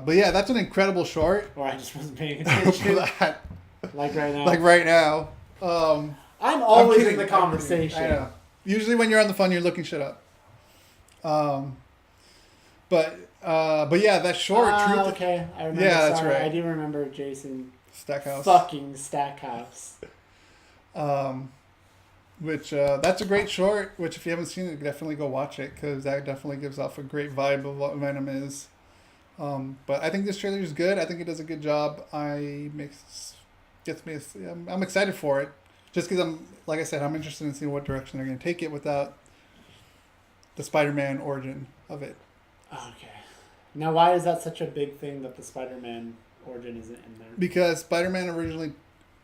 But yeah, that's an incredible short. Or I just wasn't paying attention. Like right now. Like right now. I'm always in the conversation. I know. Usually when you're on the phone, you're looking shit up. But yeah, that short. Truth. Okay, I remember. Yeah, that's right. I do remember Jason. Stackhouse. Fucking Stackhouse. Which that's a great short. Which if you haven't seen it, definitely go watch it because that definitely gives off a great vibe of what Venom is. But I think this trailer is good. I think it does a good job. I'm excited for it, just because like I said, I'm interested in seeing what direction they're going to take it without the Spider-Man origin of it. Okay. Now, why is that such a big thing that the Spider-Man origin isn't in there? Because Spider-Man originally,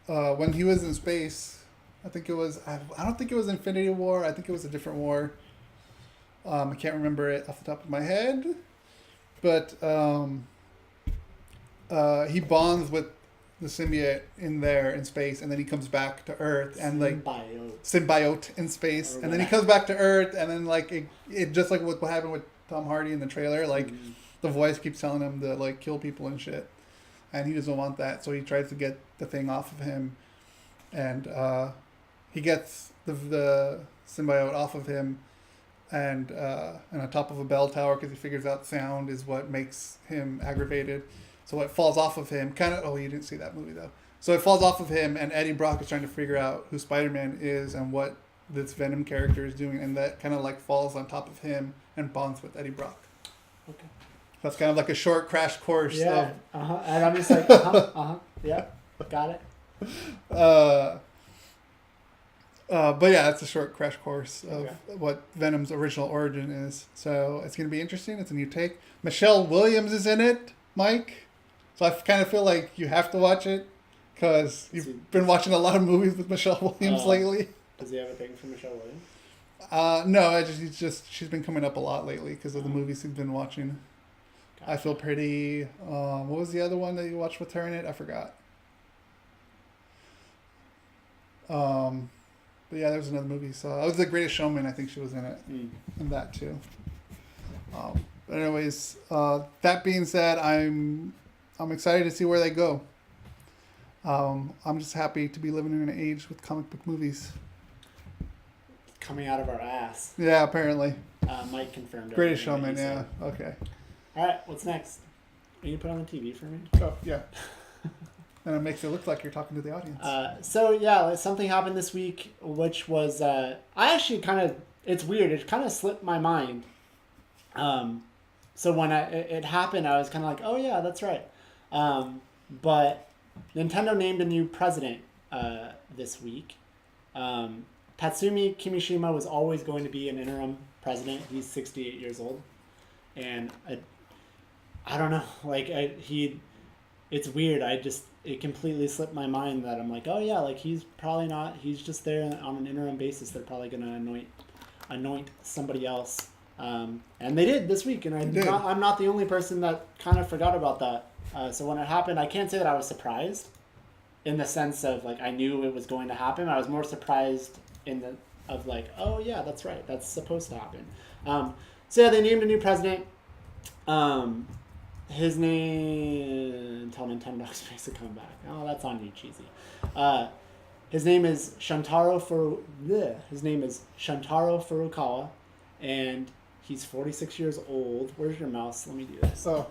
when he was in space, I think it was. I don't think it was Infinity War. I think it was a different war. I can't remember it off the top of my head. But he bonds with the symbiote in space, and then he comes back to Earth and symbiote in space, and then he comes back to Earth, and then like it just like what happened with Tom Hardy in the trailer, like the voice keeps telling him to like kill people and shit. and he doesn't want that, so he tries to get the thing off of him, and he gets the symbiote off of him, and on top of a bell tower because he figures out sound is what makes him aggravated. So it falls off of him. You didn't see that movie though. So it falls off of him, and Eddie Brock is trying to figure out who Spider-Man is and what this Venom character is doing, and that kind of like falls on top of him and bonds with Eddie Brock. Okay. That's kind of like a short crash course. Yeah. Of, And I'm just like, yeah, got it. But yeah, it's a short crash course of Okay. what Venom's original origin is. So it's going to be interesting. It's a new take. Michelle Williams is in it, Mike. So I kind of feel like you have to watch it because you've been watching a lot of movies with Michelle Williams lately. Does he have a thing for Michelle Williams? No, she's been coming up a lot lately because of the movies he's been watching. Gotcha. I Feel Pretty. What was the other one that you watched with her in it? I forgot. But yeah, there was another movie. So it was The Greatest Showman. I think she was in it, in that too. But anyways, that being said, I'm excited to see where they go. I'm just happy to be living in an age with comic book movies. Coming out of our ass. Yeah, apparently. Mike confirmed. Greatest everything Showman. that Yeah. he said. Okay. All right, what's next? Are you put on the TV for me? Oh yeah. And it makes it look like you're talking to the audience. So yeah, something happened this week, which was I actually it's weird. It kind of slipped my mind. So when it happened, I was kind of like, oh yeah, that's right. But Nintendo named a new president this week. Tatsumi Kimishima was always going to be an interim president. He's 68 years old, and I don't know. It's weird. It completely slipped my mind that I'm like, oh yeah, like he's probably not. He's just there on an interim basis. They're probably gonna anoint somebody else. And they did this week, and I'm not the only person that kind of forgot about that. So when it happened, I can't say that I was surprised, in the sense of like I knew it was going to happen. I was more surprised oh yeah, that's right, that's supposed to happen. So yeah, they named a new president. His name, until Nintendo makes a comeback. Oh, that's on you, cheesy. His name is Shantaro Furukawa, and he's 46 years old. Where's your mouse? Let me do this. So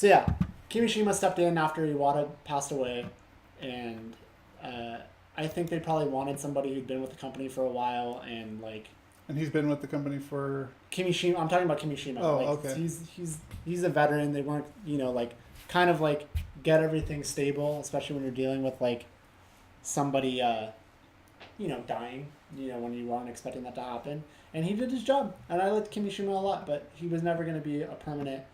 yeah, Kimishima stepped in after Iwata passed away, and I think they probably wanted somebody who'd been with the company for a while, and like. And he's been with the company for Kimishima. I'm talking about Kimishima. Oh, okay. He's a veteran. They weren't, kind of like get everything stable, especially when you're dealing with like somebody, dying. When you weren't expecting that to happen. And he did his job, and I liked Kimishima a lot, but he was never going to be a permanent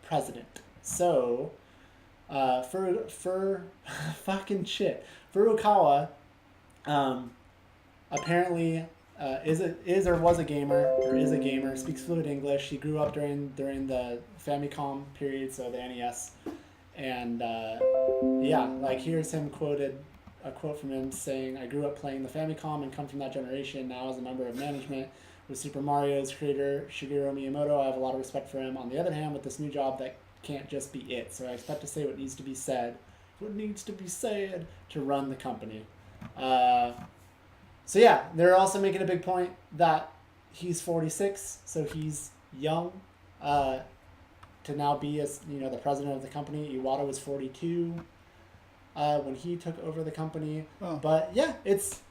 president. So, for fucking shit, Furukawa, apparently. Is or was a gamer, speaks fluent English. He grew up during the Famicom period, so the NES. And here's him a quote from him saying, "I grew up playing the Famicom and come from that generation. Now as a member of management with Super Mario's creator Shigeru Miyamoto, I have a lot of respect for him. On the other hand, with this new job, that can't just be it. So I expect to say what needs to be said to run the company." So yeah, they're also making a big point that he's 46, so he's young to now be the president of the company. Iwata was 42 when he took over the company. Oh. But yeah, it's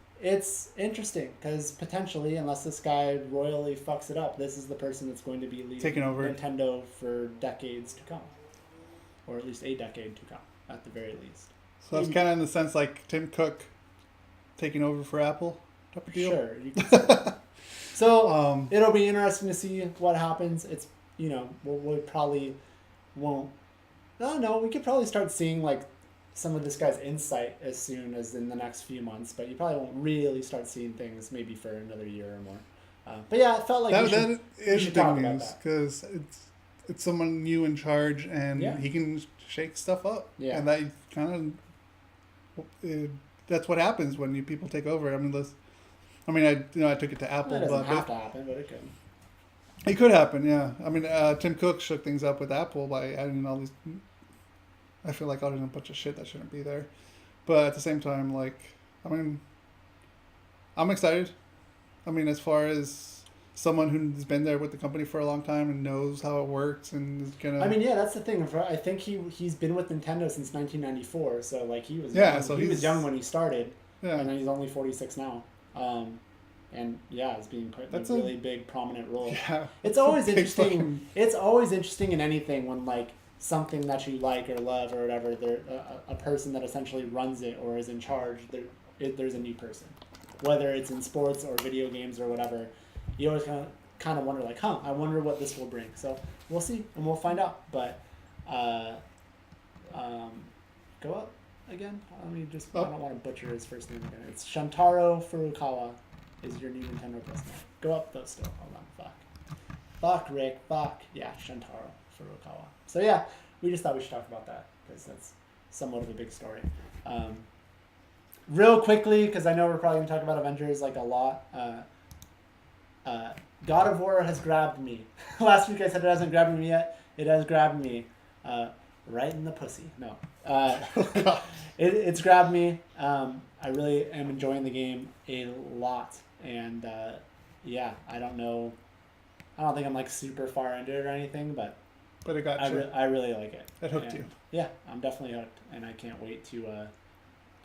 interesting because potentially, unless this guy royally fucks it up, this is the person that's going to be leading taking over Nintendo for decades to come, or at least a decade to come, at the very least. So that's kind of in the sense like Tim Cook taking over for Apple. Type of deal. Sure, you can say that. So it'll be interesting to see what happens. It's we probably won't. I don't know. We could probably start seeing like some of this guy's insight as soon as in the next few months, but you probably won't really start seeing things maybe for another year or more. But yeah, it felt like that is big news because it's someone new in charge and he can shake stuff up. Yeah, and that kind of that's what happens when people take over. I took it to Apple. It doesn't have to happen, but it could. It could happen, yeah. I mean, Tim Cook shook things up with Apple by adding all these. I feel like adding a bunch of shit that shouldn't be there, but at the same time, like, I mean, I'm excited. I mean, as far as someone who's been there with the company for a long time and knows how it works and is gonna. I mean, yeah, that's the thing. I think he's been with Nintendo since 1994, so like he was he was young when he started, and he's only 46 now. And yeah, it's being a really big prominent role. Yeah, it's always interesting. It's always interesting in anything when like something that you like or love or whatever, a person that essentially runs it or is in charge. There's a new person, whether it's in sports or video games or whatever. You always kind of wonder like, I wonder what this will bring. So we'll see and we'll find out. But go up again. I mean, I don't want to butcher his first name again. It's Shantaro Furukawa. Is your new Nintendo president. Go up though still. Hold on. Fuck, Rick. Fuck. Yeah, Shantaro Furukawa. So yeah, we just thought we should talk about that because that's somewhat of a big story. Real quickly, because I know we're probably going to talk about Avengers like a lot. God of War has grabbed me. Last week I said it hasn't grabbed me yet. It has grabbed me. Right in the pussy. No. It's grabbed me. I really am enjoying the game a lot. And yeah, I don't know. I don't think I'm like super far into it or anything, but it got you. I really like it. It hooked you. Yeah, I'm definitely hooked, and I can't wait to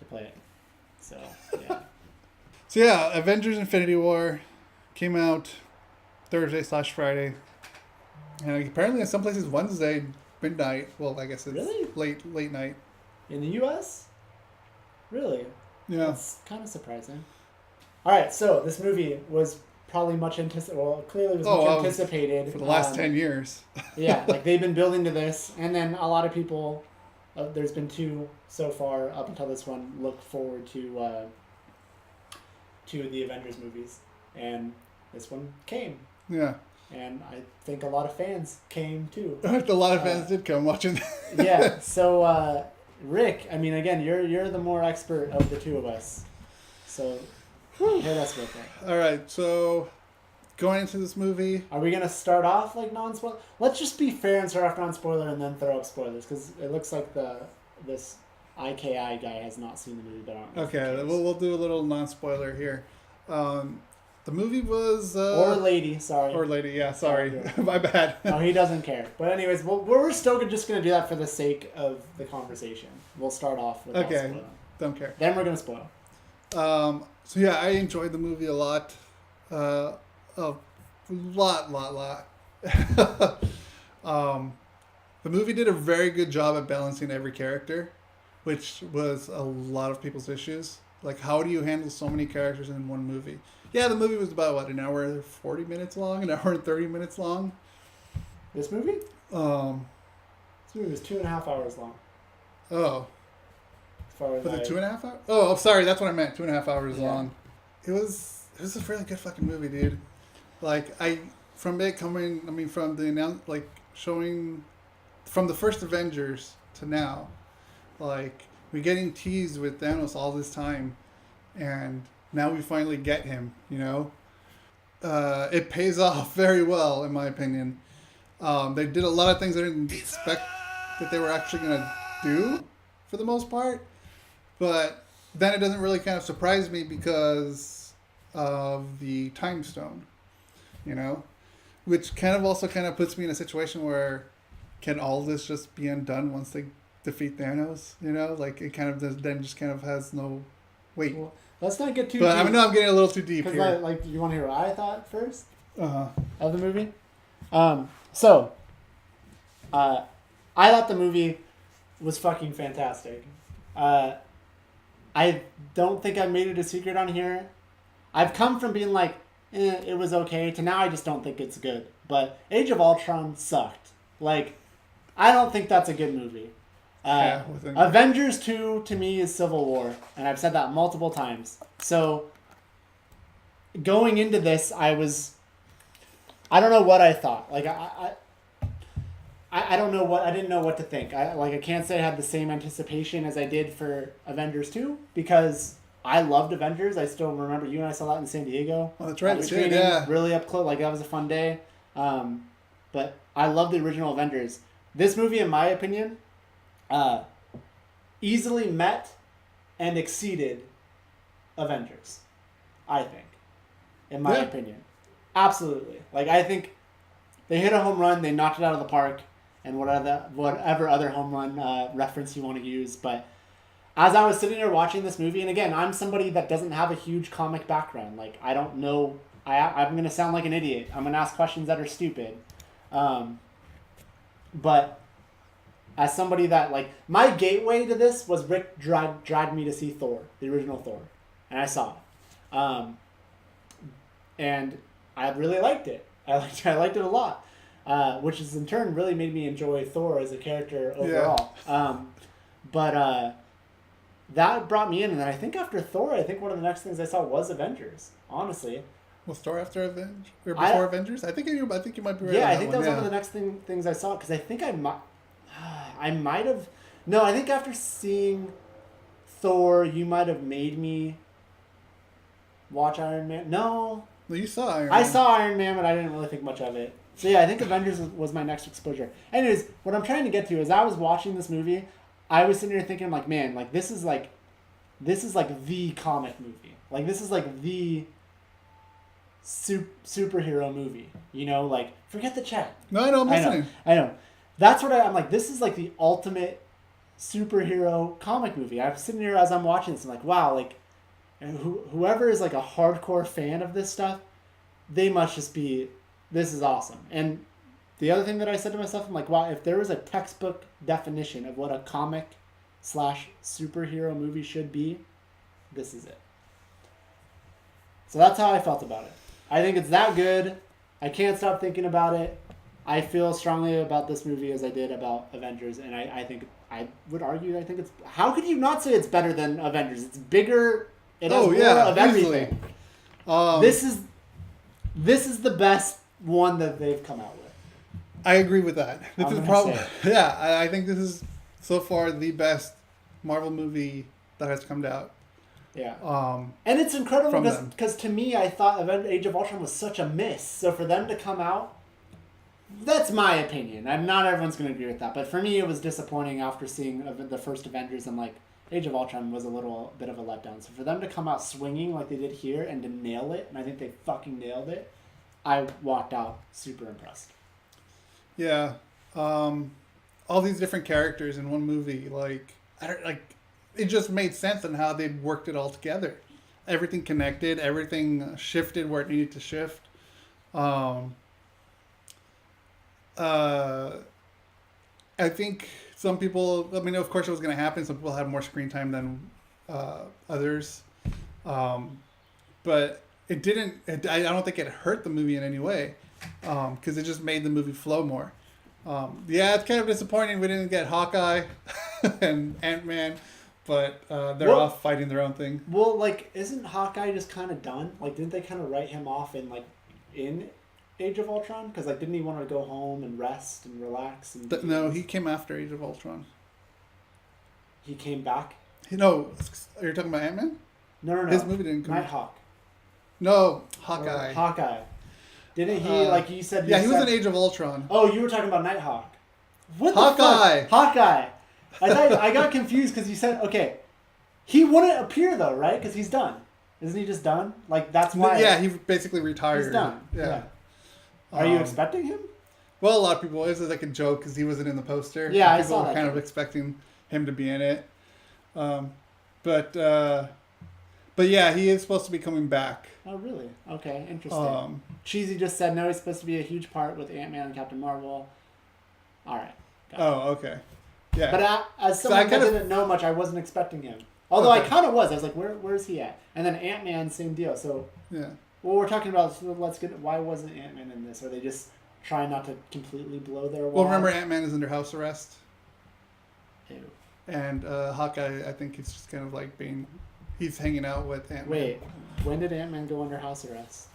play it. So yeah. So yeah, Avengers: Infinity War came out Thursday/Friday, and apparently in some places Wednesday midnight. Well, I guess it's really late night in the U.S. Really? Yeah, that's kind of surprising. All right, so this movie was probably much anticipated. Well, clearly was much anticipated for the last 10 years. Yeah, like they've been building to this, and then a lot of people. There's been 2 so far up until this one. Look forward to the Avengers movies, and this one came. Yeah. And I think a lot of fans came too. A lot of fans did come watching. Yeah. So Rick, I mean, again, you're the more expert of the two of us. So hit us with it. All right. So going into this movie, are we gonna start off like non-spoiler? Let's just be fair and start off non-spoiler and then throw up spoilers because it looks like this IKI guy has not seen the movie. But I don't know. Okay, we'll do a little non-spoiler here. The movie was... or lady, sorry. Or lady, yeah, sorry. My bad. No, he doesn't care. But anyways, we're still just going to do that for the sake of the conversation. We'll start off with spoiling. Don't care. Then we're going to spoil. So yeah, I enjoyed the movie a lot. A lot. The movie did a very good job at balancing every character, which was a lot of people's issues. Like, how do you handle so many characters in one movie? Yeah, the movie was about, an hour 40 minutes long? An hour and 30 minutes long? This movie? This movie was 2.5 hours long. Oh. As far as was it 2.5 hours? Oh, sorry, that's what I meant. 2.5 hours long. It was a really good fucking movie, dude. Like, from the first Avengers to now, like, we're getting teased with Thanos all this time, and now we finally get him, you know? It pays off very well, in my opinion. They did a lot of things I didn't expect that they were actually going to do, for the most part. But then it doesn't really kind of surprise me because of the Time Stone, you know? Which kind of also kind of puts me in a situation where can all this just be undone once they defeat Thanos, you know? Like, it kind of then just kind of has no weight. Well, let's not get too deep. But I know I'm getting a little too deep here. Like, you want to hear what I thought first? Uh-huh. Of the movie? I thought the movie was fucking fantastic. I don't think I made it a secret on here. I've come from being like, it was okay, to now I just don't think it's good. But Age of Ultron sucked. Like, I don't think that's a good movie. Avengers 2 to me is Civil War, and I've said that multiple times. So going into this, I don't know what I thought. Like I don't know I didn't know what to think. I can't say I had the same anticipation as I did for Avengers 2 because I loved Avengers. I still remember you and I saw that in San Diego. Oh, that's right. We did, yeah. Really up close. Like, that was a fun day. But I love the original Avengers. This movie, in my opinion, easily met and exceeded Avengers. I think, in my opinion, absolutely. Like, I think they hit a home run. They knocked it out of the park, and whatever other home run reference you want to use. But as I was sitting there watching this movie, and again, I'm somebody that doesn't have a huge comic background. Like, I don't know. I'm going to sound like an idiot. I'm going to ask questions that are stupid. But as somebody that, like, my gateway to this was Rick dragged me to see Thor, the original Thor. And I saw it. And I really liked it. I liked it a lot. Which has in turn really made me enjoy Thor as a character overall. Yeah. That brought me in, and then I think after Thor, I think one of the next things I saw was Avengers, honestly. Was Thor after Avengers? Or before Avengers? I think you might be right. Yeah, I think that was one of the next things I saw, because I think I might have... No, I think after seeing Thor, you might have made me watch Iron Man. No. Well, you saw Iron Man. I saw Iron Man, but I didn't really think much of it. So yeah, I think Avengers was my next exposure. Anyways, what I'm trying to get to is I was watching this movie, I was sitting there thinking, like, man, like, this is like the comic movie. Like, this is like the superhero movie. You know, like, forget the chat. No, I know, I'm listening. I know. That's what I'm like, this is like the ultimate superhero comic movie. I'm sitting here as I'm watching this, I'm like, wow, like, whoever is like a hardcore fan of this stuff, they must just be, this is awesome. And the other thing that I said to myself, I'm like, wow, if there was a textbook definition of what a comic / superhero movie should be, this is it. So that's how I felt about it. I think it's that good. I can't stop thinking about it. I feel strongly about this movie as I did about Avengers, and I think, I would argue, I think it's, how could you not say it's better than Avengers? It's bigger, it has more of everything. This is the best one that they've come out with. I agree with that. This is probably, I think this is so far the best Marvel movie that has come out. Yeah. And it's incredible because to me, I thought Age of Ultron was such a miss. So for them to come out, that's my opinion. Not everyone's going to agree with that. But for me, it was disappointing after seeing the first Avengers, and like Age of Ultron was a little bit of a letdown. So for them to come out swinging like they did here and to nail it, and I think they fucking nailed it, I walked out super impressed. Yeah. All these different characters in one movie, it just made sense on how they'd worked it all together. Everything connected, everything shifted where it needed to shift. I think some people, I mean, of course it was going to happen. Some people had more screen time than others. But it didn't, I don't think it hurt the movie in any way, because it just made the movie flow more. It's kind of disappointing we didn't get Hawkeye and Ant-Man, but they're off fighting their own thing. Well, like, isn't Hawkeye just kind of done? Like, didn't they kind of write him off in Age of Ultron? Because, like, didn't he want to go home and rest and relax? And no, he came after Age of Ultron. He came back? No, are you talking about Ant-Man? No. His movie didn't come. Nighthawk. No, Hawkeye. Hawkeye. Didn't he, like you said... he was in Age of Ultron. Oh, you were talking about Nighthawk. What Hawkeye. The fuck? Hawkeye. I got confused because you said, okay, he wouldn't appear though, right? Because he's done. Isn't he just done? Like, that's why... Yeah, he basically retired. He's done. Yeah. Are you expecting him? Well, a lot of people, it was like a joke because he wasn't in the poster. Yeah, I people saw were that. Kind of expecting him to be in it. But yeah, he is supposed to be coming back. Oh, really? Okay, interesting. Cheesy just said no, he's supposed to be a huge part with Ant-Man and Captain Marvel. All right. Okay. Yeah. But as someone that didn't know much, I wasn't expecting him. Although I kind of was. I was like, where is he at? And then Ant-Man, same deal. So, yeah. Well, we're talking about, so why wasn't Ant-Man in this? Are they just trying not to completely blow their wad? Well, remember Ant-Man is under house arrest. Ew. And Hawkeye, I think he's just kind of like he's hanging out with Ant-Man. Wait, when did Ant-Man go under house arrest?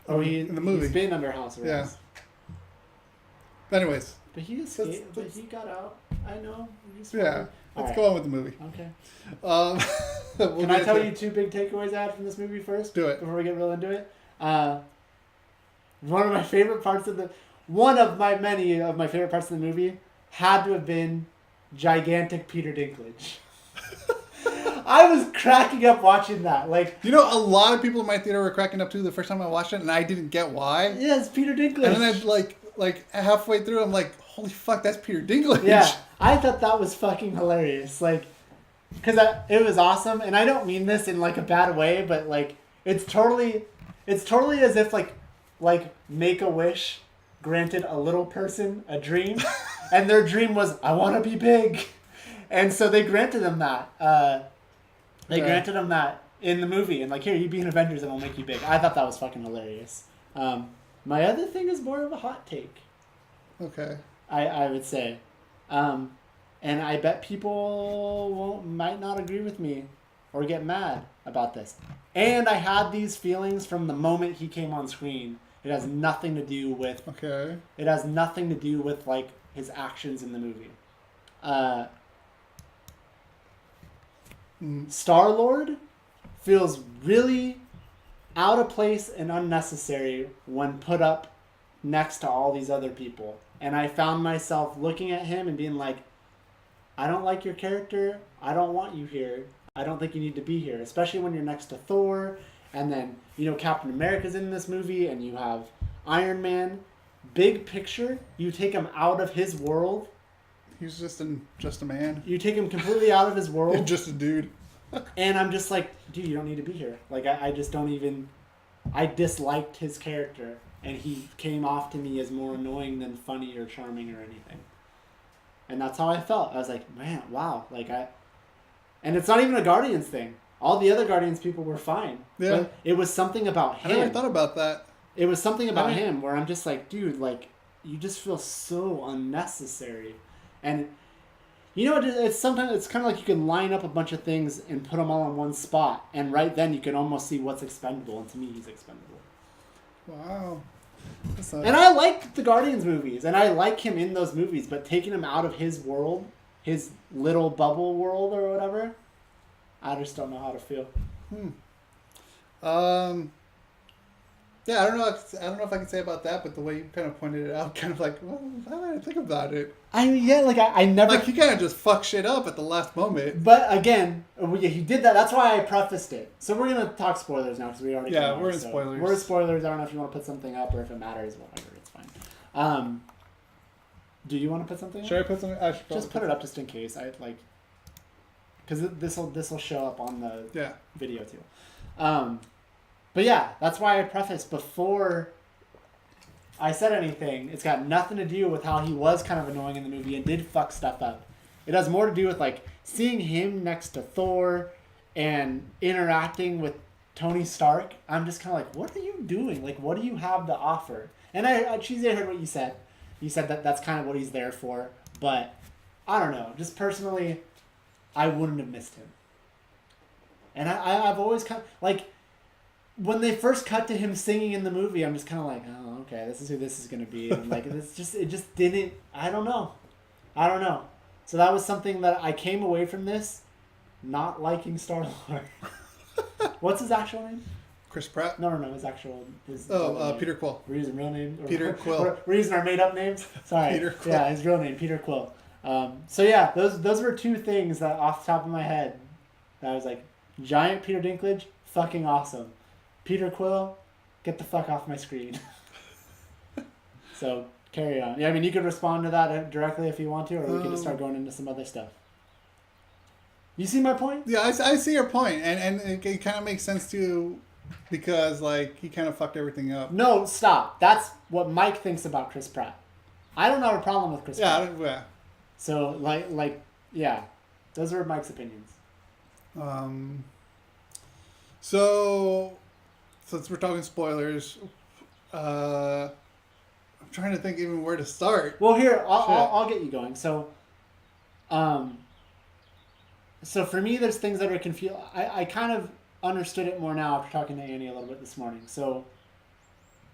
Oh, in the movie. He's been under house arrest. Yeah. But anyways. But he escaped. But he got out. I know. Let's go on with the movie. Okay. Can I tell you two big takeaways I had from this movie first? Do it. Before we get real into it. one of my favorite parts of the one of my many of my favorite parts of the movie had to have been gigantic Peter Dinklage. I was cracking up watching that. Like, You know, a lot of people in my theater were cracking up too the first time I watched it, and I didn't get why. yeah, it's Peter Dinklage. And then I like halfway through, I'm like, holy fuck, that's Peter Dinklage. Yeah, I thought that was fucking hilarious. Like, because it was awesome, and I don't mean this in like a bad way, but like it's totally as if like Make-A-Wish granted a little person a dream, and their dream was, I want to be big, and so they granted them that. They granted him that in the movie, and like, here, you be an Avengers and we'll make you big. I thought that was fucking hilarious. My other thing is more of a hot take. Okay. I would say. And I bet people might not agree with me or get mad about this. And I had these feelings from the moment he came on screen. It has nothing to do with... Okay. It has nothing to do with, like, his actions in the movie. Star-Lord feels really out of place and unnecessary when put up next to all these other people. And I found myself looking at him and being like, I don't like your character. I don't want you here. I don't think you need to be here, especially when you're next to Thor. And then, you know, Captain America's in this movie, and you have Iron Man. Big picture, you take him out of his world. He's just a man. You take him completely out of his world. Just a dude. And I'm just like, dude, you don't need to be here. Like, I just don't even... I disliked his character, and he came off to me as more annoying than funny or charming or anything. And that's how I felt. I was like, man, wow. Like, and it's not even a Guardians thing. All the other Guardians people were fine. Yeah. But it was something about him. I never thought about that. It was something about him where I'm just like, dude, like, you just feel so unnecessary. And... You know, it's sometimes it's kind of like you can line up a bunch of things and put them all in one spot, and right then you can almost see what's expendable. And to me, he's expendable. Wow. And I like the Guardians movies, and I like him in those movies, but taking him out of his world, his little bubble world or whatever, I just don't know how to feel. Yeah, I don't know if I can say about that, but the way you kind of pointed it out, kind of like, well, how did I think about it? I mean, yeah, like I never... Like, he kind of just fucked shit up at the last moment. But again, he did that. That's why I prefaced it. So we're going to talk spoilers now, because we already... Yeah, we're in spoilers. We're in spoilers. I don't know if you want to put something up, or if it matters, whatever. It's fine. Do you want to put something up? Should I put something? I should just put it up just in case. I like... Because this will show up on the video, too. But yeah, that's why I prefaced before I said anything. It's got nothing to do with how he was kind of annoying in the movie and did fuck stuff up. It has more to do with like seeing him next to Thor and interacting with Tony Stark. I'm just kind of like, what are you doing? Like, what do you have to offer? And I Cheesy, I heard what you said. You said that that's kind of what he's there for. But I don't know. Just personally, I wouldn't have missed him. And I've always kind of like... When they first cut to him singing in the movie, I'm just kind of like, oh, okay, this is who this is going to be. And like, it just didn't, I don't know. So that was something that I came away from this not liking Star-Lord. What's his actual name? Chris Pratt? No, his name. Peter Quill. We're using real name? Peter Quill. We're using our made-up names? Sorry. Peter Quill. Yeah, his real name, Peter Quill. So yeah, those were two things that off the top of my head that I was like, giant Peter Dinklage, fucking awesome. Peter Quill, get the fuck off my screen. So, carry on. Yeah, I mean, you could respond to that directly if you want to, or we could just start going into some other stuff. You see my point? Yeah, I see your point, and it kind of makes sense too, because like he kind of fucked everything up. No, stop. That's what Mike thinks about Chris Pratt. I don't have a problem with Chris Pratt. Yeah. So, yeah, those are Mike's opinions. So, since we're talking spoilers, I'm trying to think even where to start. Well, here, I'll get you going. So, so for me, there's things that are confused. I kind of understood it more now after talking to Annie a little bit this morning. So,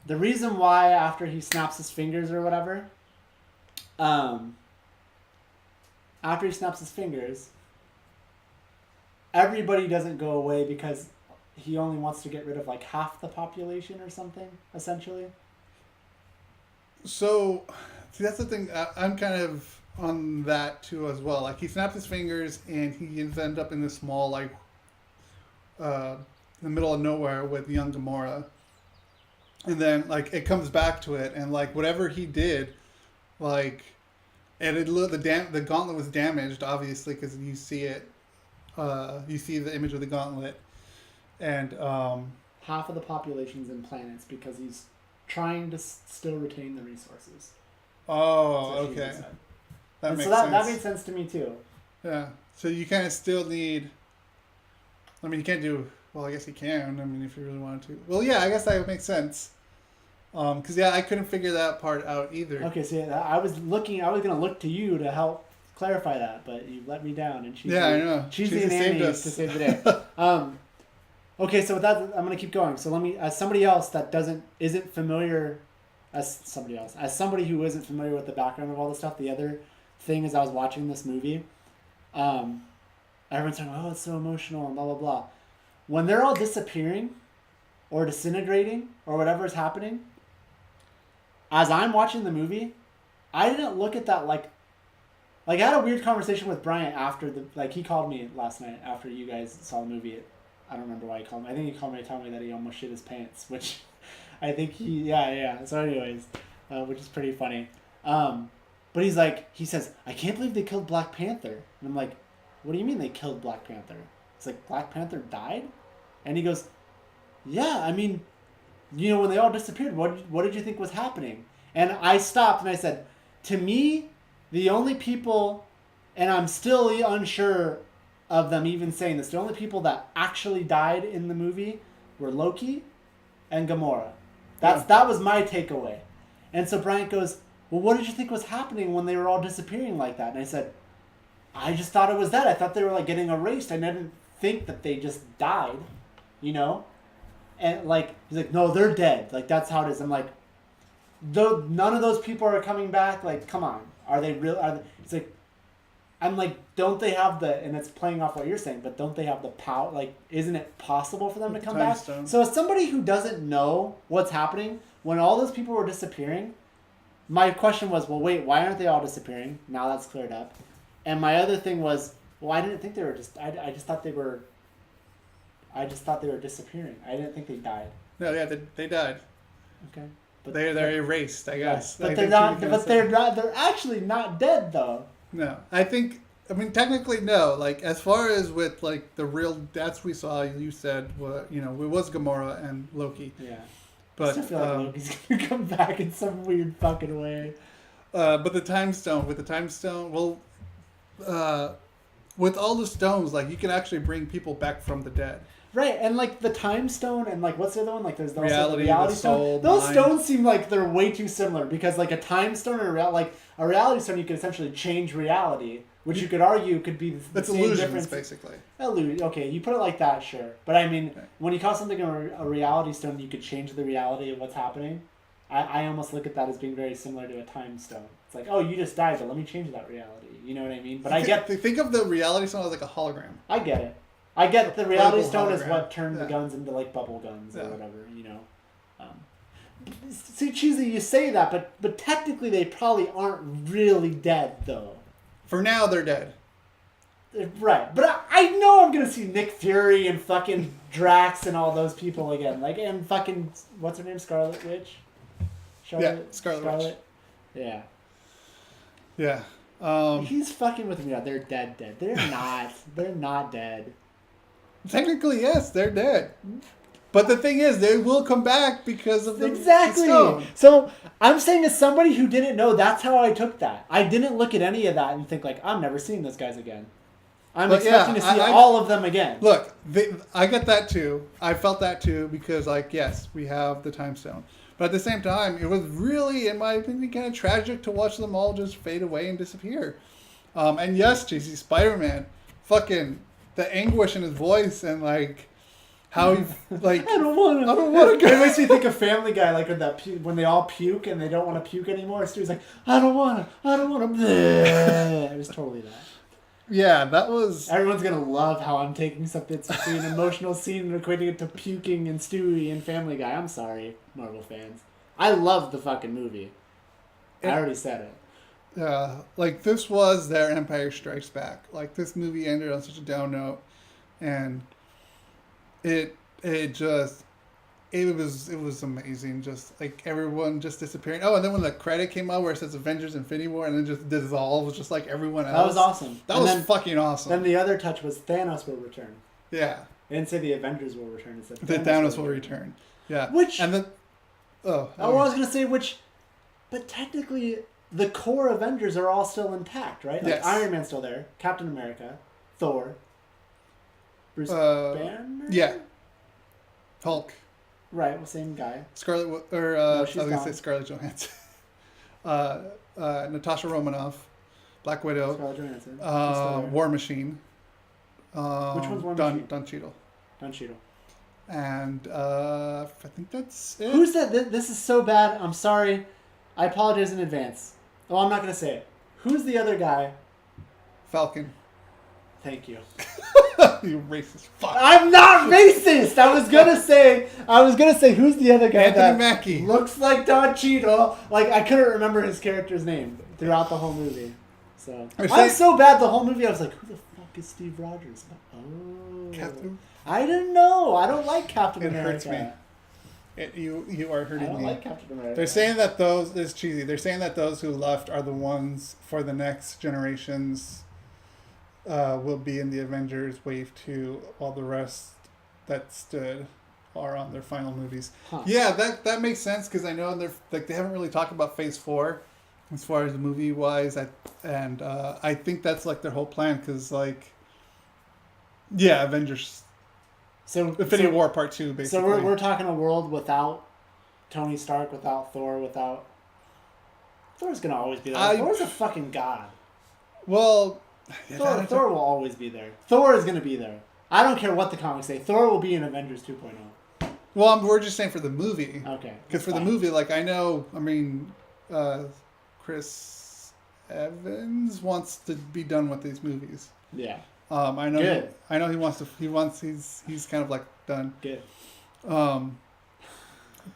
the reason why after he snaps his fingers or whatever, after he snaps his fingers, everybody doesn't go away because he only wants to get rid of like half the population or something, essentially. So, see, that's the thing. I'm kind of on that too as well. Like, he snapped his fingers and he ended up in this small, like, in the middle of nowhere with young Gamora. And then, like, it comes back to it, and, like, whatever he did, like, and the gauntlet was damaged, obviously, because you see it, you see the image of the gauntlet, and half of the population's in planets because he's trying to still retain the resources. Oh, That's what okay. she said. That And makes so that sense. made sense to me too. Yeah. So you kind of still need. I mean, you can't do. Well, I guess you can. I mean, if you really wanted to. Well, yeah, I guess that would make sense. Because I couldn't figure that part out either. Okay, so yeah, I was gonna look to you to help clarify that, but you let me down, and Yeah, I know. Cheesy Cheesy and saved Annie us. to save the day. Okay, so with that, I'm gonna keep going. So let me, as somebody else that isn't familiar, as somebody who isn't familiar with the background of all this stuff. The other thing is, I was watching this movie. Everyone's talking, oh, it's so emotional and blah blah blah. When they're all disappearing, or disintegrating, or whatever is happening, as I'm watching the movie, I didn't look at that like I had a weird conversation with Bryant after he called me last night after you guys saw the movie. I don't remember why he called me. I think he called me to tell me that he almost shit his pants, which I think yeah. So anyways, which is pretty funny. But he says, I can't believe they killed Black Panther. And I'm like, what do you mean they killed Black Panther? It's like, Black Panther died? And he goes, yeah, I mean, when they all disappeared, what did you think was happening? And I stopped and I said, to me, the only people, and I'm still unsure of them even saying this, the only people that actually died in the movie were Loki and Gamora. That was my takeaway. And so Bryant goes, well, what did you think was happening when they were all disappearing like that? And I said, I just thought it was that. I thought they were getting erased. I didn't think that they just died, And he's like, no, they're dead. That's how it is. I'm like, though none of those people are coming back. Come on, are they real? It's like, I'm like, don't they have and it's playing off what you're saying, but don't they have the power? Isn't it possible for them to come back? Stone. So as somebody who doesn't know what's happening, when all those people were disappearing, my question was, well, wait, why aren't they all disappearing? Now that's cleared up. And my other thing was, well, I didn't think they were I just thought they were disappearing. I didn't think they died. No, yeah, they died. Okay. But They're erased, I guess. But they're not. But they're not. They're actually not dead, though. No, I mean, technically, no. As far as with the real deaths we saw, you said, well, it was Gamora and Loki. Yeah. But I still feel like Loki's gonna come back in some weird fucking way. But with the time stone, well, with all the stones, you can actually bring people back from the dead. Right, and the time stone and what's the other one? There's also reality, the reality the stone. soul, Those mind. stones seem like they're way too similar because a time stone and a reality stone, you could essentially change reality, which you could argue could be the same illusions, difference. basically. Okay, you put it like that, sure. But I mean, when you call something a reality stone, you could change the reality of what's happening. I almost look at that as being very similar to a time stone. It's like, oh, you just died, but let me change that reality. You know what I mean? But Think of the reality stone as a hologram. I get it. I get the reality stone is hologram. what turned the guns into bubble guns or whatever, See, Cheesy, you say that, but technically they probably aren't really dead, though. For now, they're dead. Right, but I know I'm gonna see Nick Fury and fucking Drax and all those people again, and fucking what's her name, Scarlet Witch. Scarlet Witch. Yeah. Yeah. He's fucking with me. They're dead. They're not. They're not dead. Technically, yes, they're dead. But the thing is, they will come back because of the stone. So I'm saying, as somebody who didn't know, that's how I took that. I didn't look at any of that and think I'm never seeing those guys again. I'm expecting to see all of them again. Look, I get that too. I felt that too because, yes, we have the time stone. But at the same time, it was really, in my opinion, kind of tragic to watch them all just fade away and disappear. And yes, JC, Spider-Man, fucking the anguish in his voice and how he I don't want to. It makes me think of Family Guy, when they all puke and they don't want to puke anymore. Stu's like, I don't want to. It was totally that. Yeah, that was. Everyone's gonna love how I'm taking something that's an emotional scene and equating it to puking and Stewie and Family Guy. I'm sorry, Marvel fans. I love the fucking movie. I already said it. Like this was their Empire Strikes Back. Like this movie ended on such a down note, and it was amazing. Just like everyone just disappearing. Oh, and then when the credit came out where it says Avengers Infinity War and then just dissolves just like everyone else. That was awesome. That was fucking awesome. Then the other touch was Thanos will return. Yeah. It didn't say the Avengers will return. It said Thanos will return. Yeah. Which and then I was gonna say but technically the core Avengers are all still intact, right? Like yes. Iron Man's still there, Captain America, Thor, Bruce Banner. Yeah. Hulk. Right, well, same guy. Scarlett she's I was gonna gone. say Scarlett Johansson. Natasha Romanoff, Black Widow, Scarlett Johansson. She's still there. War Machine. Which one's War Machine? Don Cheadle. Don Cheadle. And I think that's it. Who's that? This is so bad. I'm sorry. I apologize in advance. Oh, I'm not gonna say it. Who's the other guy? Falcon. Thank you. You racist fuck. I'm not racist. I was gonna say who's the other guy Anthony that Mackie. looks like Don Cheadle. Like I couldn't remember his character's name throughout the whole movie. So I'm so bad the whole movie. I was like, who the fuck is Steve Rogers? Oh, Captain. I didn't know. I don't like Captain It America. hurts me. You are I hurting don't me. like Captain America. They're saying that it's cheesy. They're saying that those who left are the ones for the next generations. Will be in the Avengers Wave 2, while the rest that stood are on their final movies. Huh. Yeah, that makes sense because I know they haven't really talked about Phase 4 as far as the movie wise, and I think that's like their whole plan because Avengers. Infinity War Part 2 basically. So we're talking a world without Tony Stark, without Thor, without Thor's gonna always be there. Thor's a fucking god. Well. Thor will always be there. Thor is going to be there. I don't care what the comics say. Thor will be in Avengers 2.0. Well, we're just saying for the movie. Okay. Because for the movie, Chris Evans wants to be done with these movies. Yeah. I know. Good. I know he wants to. He's kind of like done. Good.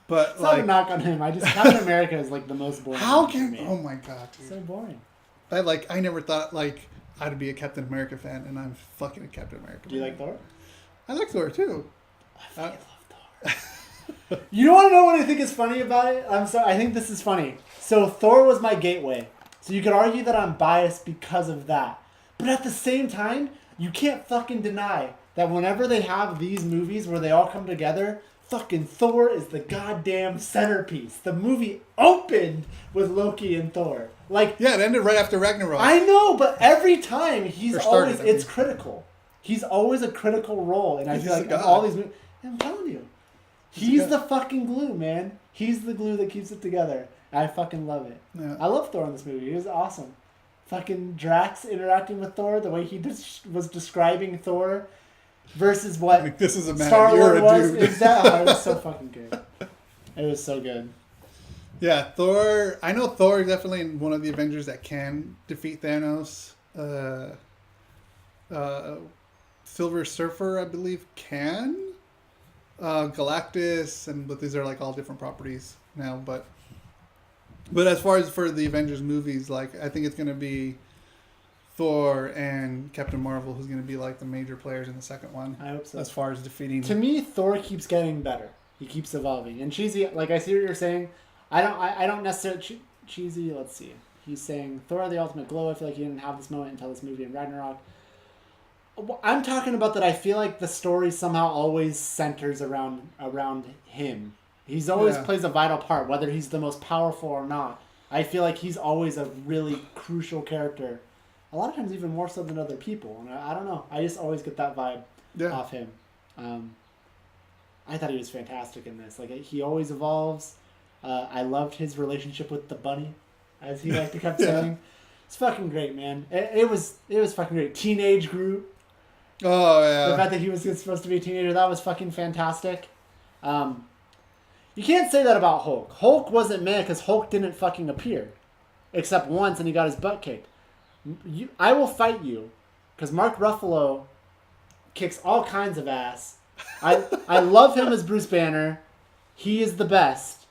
But it's not a knock on him. Captain America is like the most boring. Oh my god, dude. So boring. I never thought I'd be a Captain America fan, and I'm fucking a Captain America. Do you like Thor? I like Thor too. I fucking love Thor. You want to know what I think is funny about it? I'm sorry. I think this is funny. So Thor was my gateway. So you could argue that I'm biased because of that. But at the same time, you can't fucking deny that whenever they have these movies where they all come together, fucking Thor is the goddamn centerpiece. The movie opened with Loki and Thor. It ended right after Ragnarok. I know, but every time it's critical. He's always a critical role, and I feel like in all these movies, I'm telling you, he's the fucking glue, man. He's the glue that keeps it together. I fucking love it. Yeah. I love Thor in this movie. He was awesome. Fucking Drax interacting with Thor, the way he was describing Thor versus what this is a man. Star-Lord was. Dude. Exactly. It was so fucking good. It was so good. Yeah, Thor. I know Thor is definitely one of the Avengers that can defeat Thanos. Silver Surfer, I believe, can. Galactus, but these are all different properties now. But as far as for the Avengers movies, I think it's gonna be Thor and Captain Marvel who's gonna be the major players in the second one. I hope so. As far as defeating. To me, Thor keeps getting better. He keeps evolving. And cheesy, I see what you're saying. I don't necessarily cheesy. Let's see. He's saying Thor: The Ultimate Glow. I feel like he didn't have this moment until this movie in Ragnarok. I'm talking about that. I feel like the story somehow always centers around him. He's always plays a vital part, whether he's the most powerful or not. I feel like he's always a really crucial character. A lot of times, even more so than other people. And I don't know. I just always get that vibe off him. I thought he was fantastic in this. He always evolves. I loved his relationship with the bunny, as he kept saying. It's fucking great, man. It was fucking great. Teenage Groot. Oh yeah. The fact that he was supposed to be a teenager, that was fucking fantastic. You can't say that about Hulk. Hulk wasn't mad because Hulk didn't fucking appear, except once, and he got his butt kicked. I will fight you, because Mark Ruffalo kicks all kinds of ass. I love him as Bruce Banner. He is the best.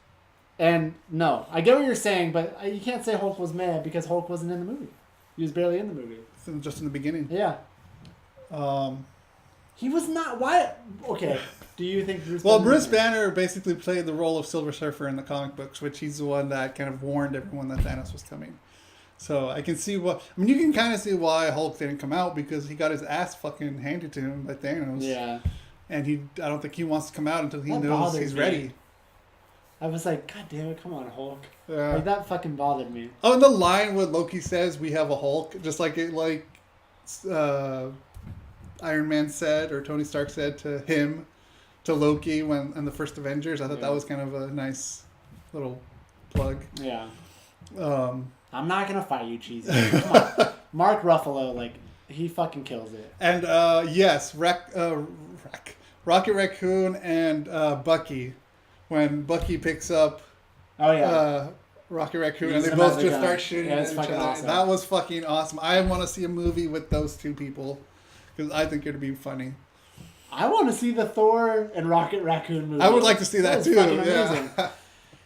And no, I get what you're saying, but you can't say Hulk was mad because Hulk wasn't in the movie. He was barely in the movie. Just in the beginning. Yeah. He was not. Why? Okay. Do you think Bruce? Well, Banner Bruce Banner basically played the role of Silver Surfer in the comic books, which he's the one that kind of warned everyone that Thanos was coming. So I can see what. I mean, you can kind of see why Hulk didn't come out because he got his ass fucking handed to him by Thanos. Yeah. And I don't think he wants to come out until he That knows bothers he's me. ready. I was like, God damn it, come on, Hulk. Yeah. Like, that fucking bothered me. Oh, and the line where Loki says, "We have a Hulk," just like Iron Man said, or Tony Stark said to Loki in the first Avengers. I thought that was kind of a nice little plug. Yeah. Um, I'm not gonna fight you, cheesy. Come on. Mark Ruffalo, like, he fucking kills it. And yes, Rocket Raccoon and Bucky. When Bucky picks up Rocket Raccoon and they both just start shooting at each other. Awesome. That was fucking awesome. I want to see a movie with those two people because I think it'd be funny. I want to see the Thor and Rocket Raccoon movie. I would like to see that was too. fucking Yeah. amazing.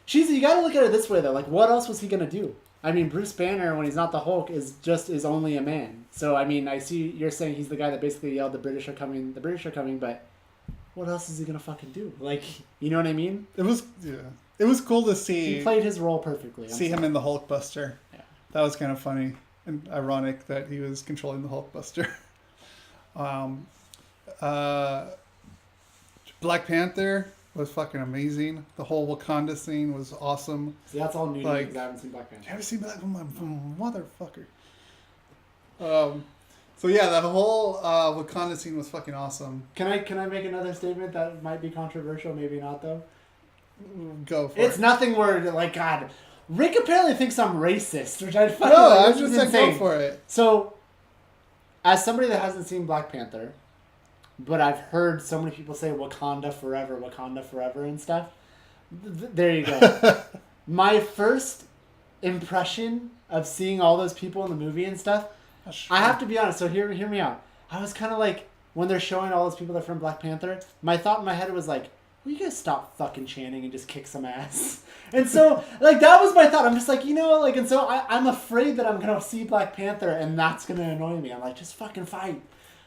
Cheesy, you gotta look at it this way though. Like, what else was he gonna do? I mean, Bruce Banner, when he's not the Hulk, is only a man. So, I mean, I see you're saying he's the guy that basically yelled, the British are coming, but what else is he gonna fucking do? Like, you know what I mean? It was cool to see. He played his role perfectly. See him in the Hulkbuster. Yeah. That was kind of funny and ironic that he was controlling the Hulkbuster. Black Panther was fucking amazing. The whole Wakanda scene was awesome. See, that's all new to me because I haven't seen Black Panther. You ever seen Black motherfucker? So yeah, that whole Wakanda scene was fucking awesome. Can I make another statement that might be controversial, maybe not though? Go for It's it. nothing where like God, Rick apparently thinks I'm racist, which I fucking No, like, I this just is said insane. go for it. So, as somebody that hasn't seen Black Panther, but I've heard so many people say Wakanda forever, and stuff. There you go. My first impression of seeing all those people in the movie and stuff, I have to be honest, so hear me out. I was kind of like, when they're showing all those people that are from Black Panther, my thought in my head was like, will you guys stop fucking chanting and just kick some ass? And so, like, that was my thought. I'm just like, and so I'm afraid that I'm going to see Black Panther and that's going to annoy me. I'm like, just fucking fight.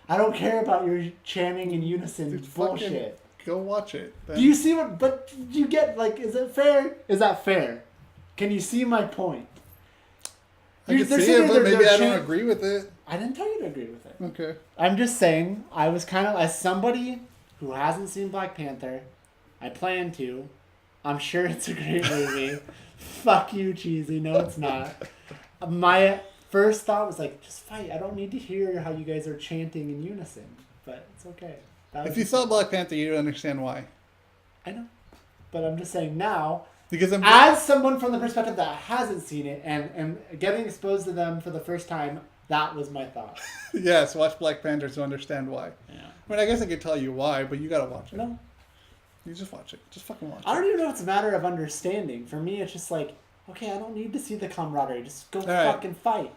I don't care about your chanting in unison. Dude, bullshit. Go watch it. Do you see but you get, like, is it fair? Is that fair? Can you see my point? I can see it, but maybe I don't agree with it. I didn't tell you to agree with it. Okay. I'm just saying, I was kind of, as somebody who hasn't seen Black Panther, I plan to. I'm sure it's a great movie. Fuck you, cheesy. No, it's not. My first thought was like, just fight. I don't need to hear how you guys are chanting in unison. But it's okay. If you saw Black Panther, you'd understand why. I know. But I'm just saying now, because as someone from the perspective that hasn't seen it and getting exposed to them for the first time, that was my thought. Yes, watch Black Panther to understand why. Yeah. I mean, I guess I could tell you why, but you gotta watch it. No. You just watch it. Just fucking watch it. I don't even know if it's a matter of understanding. For me, it's just like, okay, I don't need to see the camaraderie. Just go fucking fight.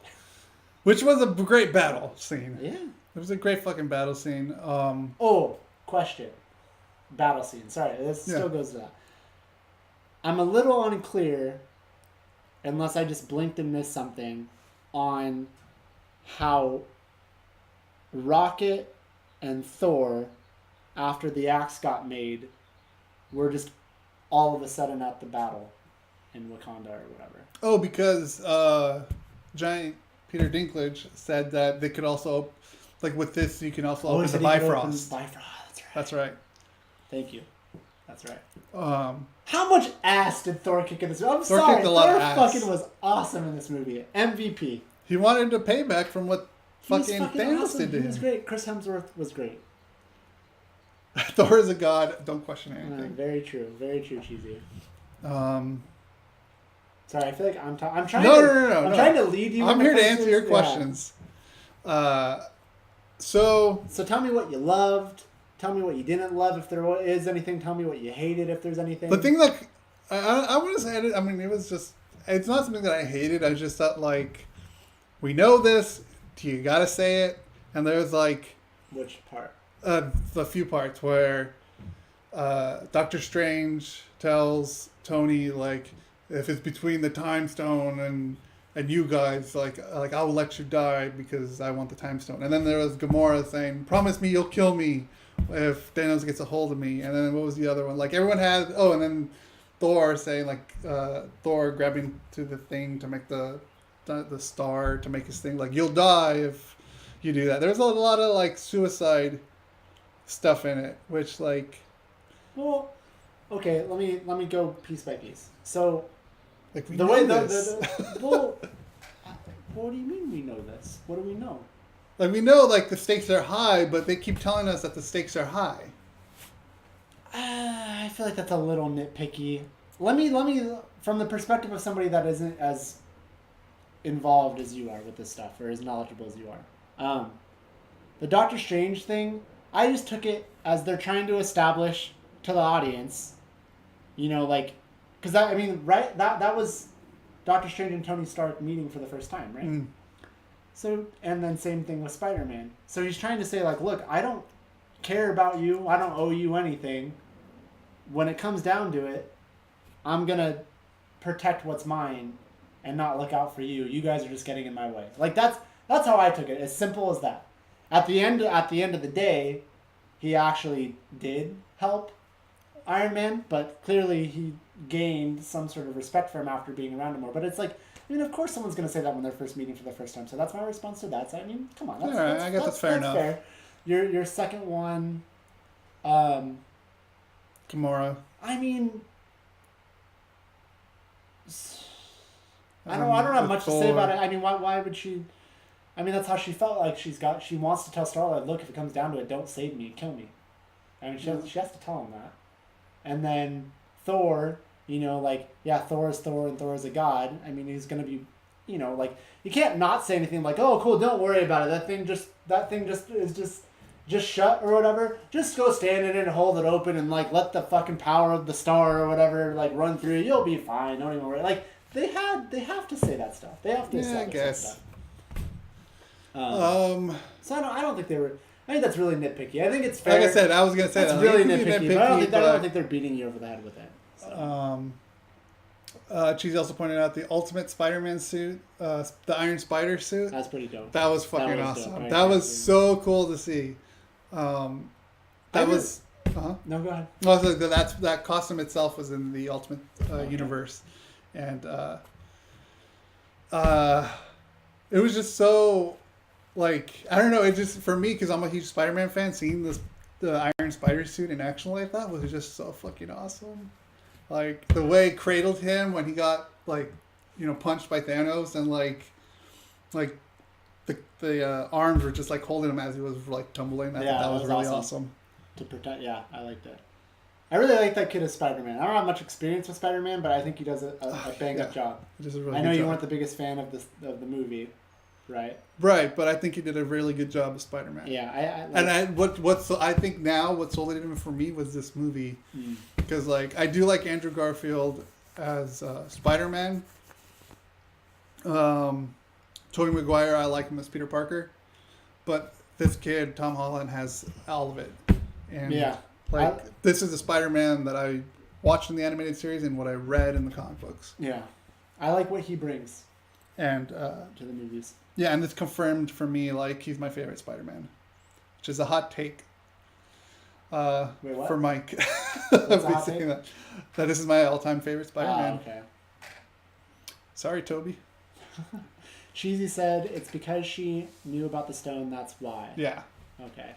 Which was a great battle scene. Yeah. It was a great fucking battle scene. Oh, question. Battle scene. Sorry, this still goes to that. I'm a little unclear, unless I just blinked and missed something, on how Rocket and Thor, after the axe got made, were just all of a sudden at the battle in Wakanda or whatever. Oh, because Giant Peter Dinklage said that they could also, like with this, you can also open the Bifrost. That's right. Thank you. That's right. How much ass did Thor kick in this movie? I'm Thor sorry. kicked a lot Thor of ass. fucking was awesome in this movie. MVP. He wanted to pay back from what fucking Thanos awesome. did to He him. was great. Chris Hemsworth was great. Thor is a god. Don't question anything. Very true. Very true, cheesy. Sorry, I feel like I'm trying. I'm trying to lead you. I'm here to answer your questions. So tell me what you loved. Tell me what you didn't love. If there is anything, tell me what you hated. If there's anything. The thing that I want to say, I mean, it was just. It's not something that I hated. I just thought like, we know this. You gotta say it. And there's like. Which part? The few parts where Doctor Strange tells Tony, like, if it's between the Time Stone and you guys, like I'll let you die because I want the Time Stone. And then there was Gamora saying, promise me you'll kill me if Thanos gets a hold of me. And then what was the other one? Like, everyone had, and then Thor saying, like, Thor grabbing to the thing to make the star to make his thing, like, you'll die if you do that. There's a lot of, like, suicide stuff in it, which, like, well, okay, let me go piece by piece. So like, we the know way this. well, what do you mean we know this? What do we know? Like, we know, like, the stakes are high, but they keep telling us that the stakes are high. I feel like that's a little nitpicky. Let me from the perspective of somebody that isn't as involved as you are with this stuff, or as knowledgeable as you are. The Doctor Strange thing, I just took it as they're trying to establish to the audience, like, because that was Doctor Strange and Tony Stark meeting for the first time, right? Mm. So, and then same thing with Spider-Man. So he's trying to say, like, look, I don't care about you. I don't owe you anything. When it comes down to it, I'm going to protect what's mine and not look out for you. You guys are just getting in my way. Like, that's how I took it. As simple as that. At the end of the day, he actually did help Iron Man, but clearly he gained some sort of respect for him after being around him more. But it's like, of course someone's going to say that when they're first meeting for the first time. So that's my response to that. So, come on. I guess that's fair enough. Fair. Your second one, Gamora. I don't have much to say about it. Why would she? That's how she felt. Like she wants to tell Star-Lord, look, if it comes down to it, don't save me, kill me. She has to tell him that. And then Thor, Thor is Thor and Thor is a god. He's gonna be, you can't not say anything like, oh, cool, don't worry about it. That thing is just shut or whatever. Just go stand in it and hold it open and, like, let the fucking power of the star or whatever, like, run through. You'll be fine. Don't even worry. Like, they have to say that stuff. They have to say that stuff. So I don't think they were. I think that's really nitpicky. I think it's fair. Like I said, I was gonna say that's really nitpicky. But I don't think they're beating you over the head with it. So. Cheesy also pointed out the Ultimate Spider-Man suit, the Iron Spider suit. That's pretty dope. That was fucking awesome. That was so cool to see. No, go ahead. Well, that costume itself was in the Ultimate universe, and it was just so, like, I don't know. It just, for me, because I'm a huge Spider-Man fan, seeing the Iron Spider suit in action like that was just so fucking awesome. Like, the way it cradled him when he got, like, punched by Thanos, and like the arms were just, like, holding him as he was, like, tumbling. I thought that was really awesome. To protect, I liked it. I really like that kid as Spider-Man. I don't have much experience with Spider-Man, but I think he does a bang-up job. I know you weren't the biggest fan of the movie, right? Right, but I think he did a really good job as Spider-Man. Yeah, I think now what sold it in for me was this movie, because like I do like Andrew Garfield as Spider-Man. Tobey Maguire, I like him as Peter Parker, but this kid Tom Holland has all of it, and this is the Spider-Man that I watched in the animated series and what I read in the comic books. Yeah, I like what he brings, and to the movies. Yeah, and it's confirmed for me, like, he's my favorite Spider-Man, which is a hot take. Wait, what? For Mike. What's a hot take? That this is my all-time favorite Spider-Man. Okay. Sorry, Toby. Cheesy said it's because she knew about the stone, that's why. Yeah. Okay.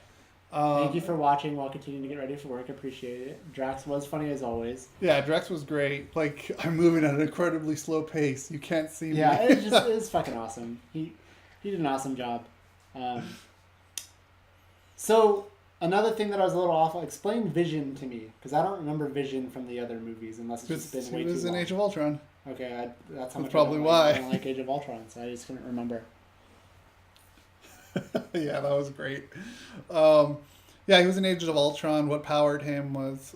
Thank you for watching while continuing to get ready for work. Appreciate it. Drax was funny as always. Yeah, Drax was great. Like, I'm moving at an incredibly slow pace. You can't see me. Yeah, it's fucking awesome. He did an awesome job. So another thing that I was a little off. Explain Vision to me, because I don't remember Vision from the other movies unless it's just been way too long. It was in Age of Ultron. Okay, that's how much. Probably why I don't like Age of Ultron, so I just couldn't remember. Yeah, that was great. Yeah, he was in Age of Ultron. What powered him was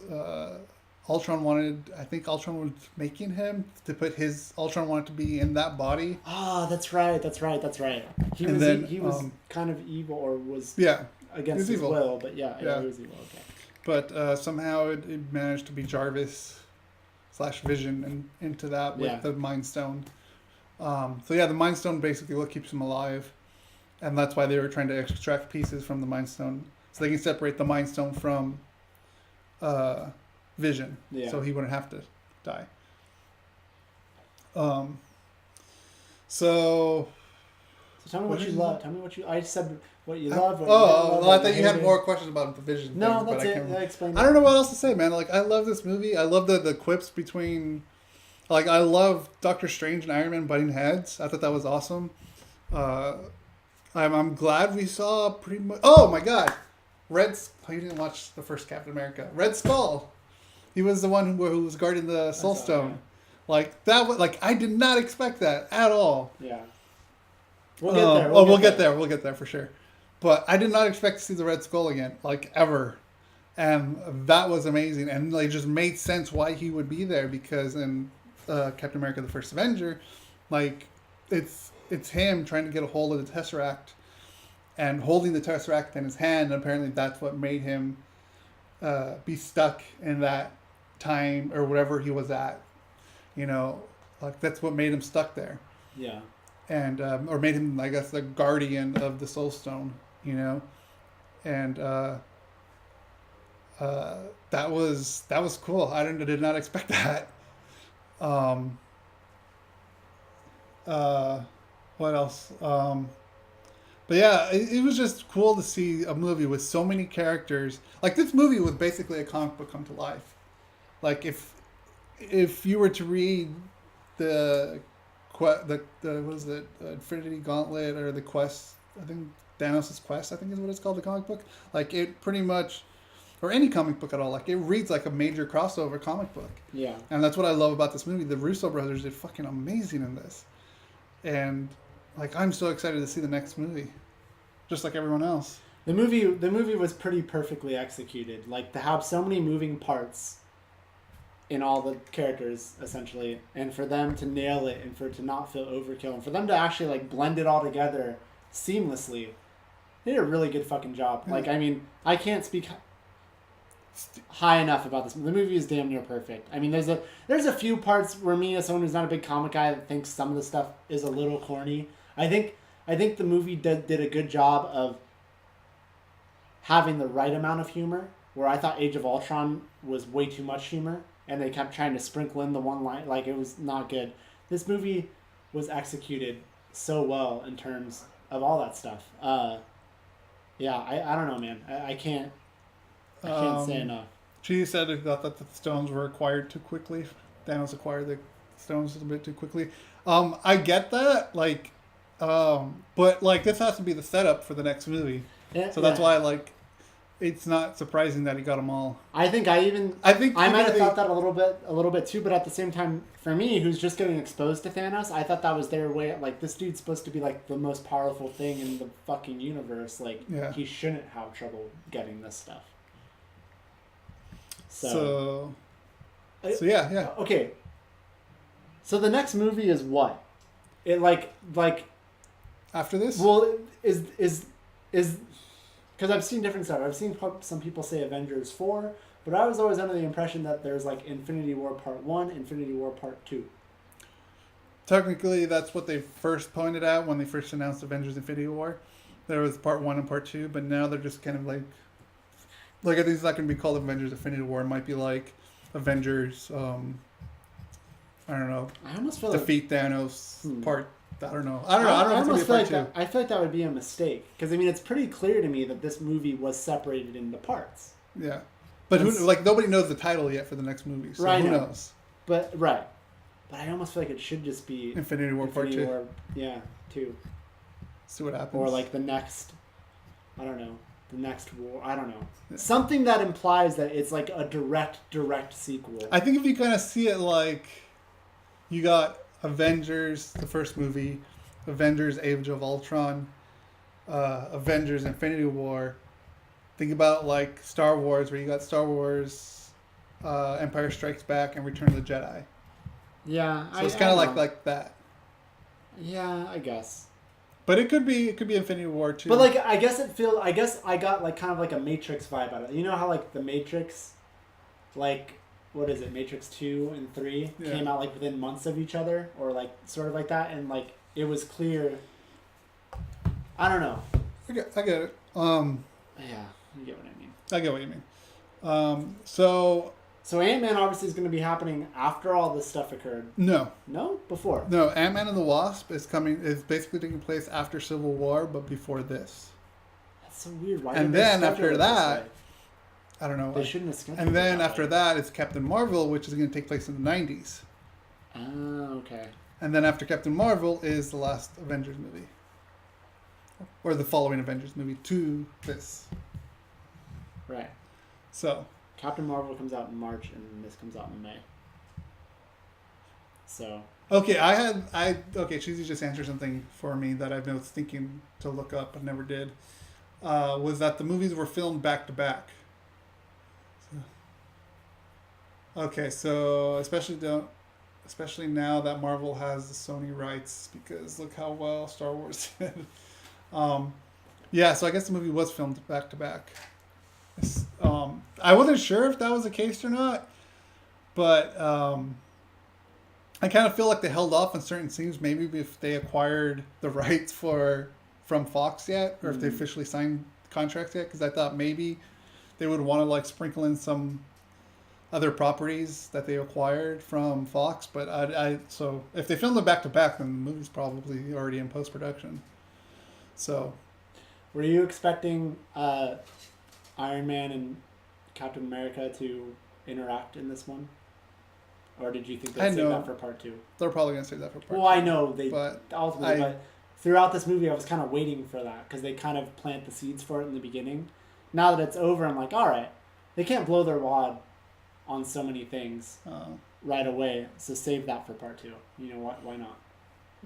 Ultron wanted. I think Ultron was making him to put his. Ultron wanted to be in that body. Ah, that's right. He was kind of evil, or was against his will, but he was evil. Okay. but somehow it managed to be Jarvis / Vision and into that with the Mind Stone. So yeah, the Mind Stone basically what keeps him alive, and that's why they were trying to extract pieces from the Mind Stone so they can separate the Mind Stone from Vision, so he wouldn't have to die. So tell me what you love. Tell me what you. I said what you love. What I thought you had more questions about the Vision. No, things, that's it. Explain. I don't know what else to say, man. Like I love this movie. I love the quips between. Like I love Doctor Strange and Iron Man butting heads. I thought that was awesome. I'm glad we saw pretty much. Oh my God, you didn't watch the first Captain America. Red Skull. He was the one who was guarding the Soul Stone. Yeah. Like that was like I did not expect that at all. Yeah. We'll get there. We'll get there for sure. But I did not expect to see the Red Skull again, like ever. And that was amazing. And like just made sense why he would be there because in Captain America the First Avenger, like it's him trying to get a hold of the Tesseract and holding the Tesseract in his hand, and apparently that's what made him be stuck in that time or whatever he was at. You know, like that's what made him stuck there. Yeah. And or made him, I guess, the guardian of the Soul Stone. You know, and that was cool. I did not expect that. What else? But yeah, it was just cool to see a movie with so many characters. Like this movie was basically a comic book come to life. Like if you were to read the what was it, Infinity Gauntlet or the Quest? I think Thanos' Quest. I think is what it's called, the comic book. Like it pretty much, or any comic book at all. Like it reads like a major crossover comic book. Yeah. And that's what I love about this movie. The Russo brothers did fucking amazing in this, and like I'm so excited to see the next movie, just like everyone else. The movie was pretty perfectly executed. Like to have so many moving parts in all the characters essentially, and for them to nail it, and for it to not feel overkill, and for them to actually like blend it all together seamlessly, they did a really good fucking job. Like I mean, I can't speak high enough about this. The movie is damn near perfect. I mean, there's a few parts where me, as someone who's not a big comic guy, that thinks some of the stuff is a little corny. I think the movie did a good job of having the right amount of humor. Where I thought Age of Ultron was way too much humor, and they kept trying to sprinkle in the one line, like it was not good. This movie was executed so well in terms of all that stuff. Yeah, I don't know, man. I can't say enough. She said he thought that the stones were acquired too quickly. Thanos acquired the stones a bit too quickly. I get that, like, but like this has to be the setup for the next movie. Yeah, so that's why like it's not surprising that he got them all. I might have thought that a little bit too, but at the same time, for me, who's just getting exposed to Thanos, I thought that was their way. Like this dude's supposed to be like the most powerful thing in the fucking universe. Like he shouldn't have trouble getting this stuff. So yeah. Okay. So the next movie is what? It like after this? Well, is because I've seen different stuff. I've seen some people say Avengers 4, but I was always under the impression that there's like Infinity War Part 1, Infinity War Part 2. Technically, that's what they first pointed out when they first announced Avengers Infinity War. There was Part 1 and Part 2, but now they're just kind of like I think it's not going to be called Avengers Infinity War. It might be like Avengers, I don't know. I almost feel Defeat Thanos Part. I don't know. I feel like that would be a mistake because I mean it's pretty clear to me that this movie was separated into parts. Yeah, but nobody knows the title yet for the next movie, so who knows? But I almost feel like it should just be Infinity War Part 2. Yeah, 2. See what happens. Or like the next, I don't know, the next war. I don't know. Yeah. Something that implies that it's like a direct sequel. I think if you kind of see it like you got Avengers, the first movie, Avengers Age of Ultron, Avengers Infinity War. Think about like Star Wars, where you got Star Wars, Empire Strikes Back, and Return of the Jedi. Yeah. So it's kind of like that. Yeah, I guess. But it could be Infinity War too. But like, I guess I got like kind of like a Matrix vibe out of it. You know how like the Matrix, like what is it, Matrix 2 and 3 came out like within months of each other, or like sort of like that, and like it was clear. I don't know. I get it. Yeah, you get what I mean. I get what you mean. So Ant-Man obviously is going to be happening after all this stuff occurred. No, before. No, Ant-Man and the Wasp is basically taking place after Civil War, but before this. That's so weird. Why? And then after that, I don't know. They shouldn't have scheduled. And then after that, it's Captain Marvel, which is going to take place in the 90s. Oh, okay. And then after Captain Marvel is the last Avengers movie, or the following Avengers movie to this. Right. So Captain Marvel comes out in March, and this comes out in May. So. Okay, Cheesy just answered something for me that I've been thinking to look up but never did. Was that the movies were filmed back to back. Okay, so especially now that Marvel has the Sony rights, because look how well Star Wars did. Yeah, so I guess the movie was filmed back to back. I wasn't sure if that was the case or not, but I kind of feel like they held off on certain scenes, maybe if they acquired the rights from Fox yet, or if they officially signed contracts yet, because I thought maybe they would want to like sprinkle in some other properties that they acquired from Fox, but so if they filmed it back to back, then the movie's probably already in post-production. So, were you expecting Iron Man and Captain America to interact in this one? Or did you think they'd save that for part 2? They're probably going to save that for part 2. Well, I know they but ultimately, but throughout this movie, I was kind of waiting for that, because they kind of plant the seeds for it in the beginning. Now that it's over, I'm like, all right, they can't blow their wad on so many things right away, so save that for part 2. You know what? Why not?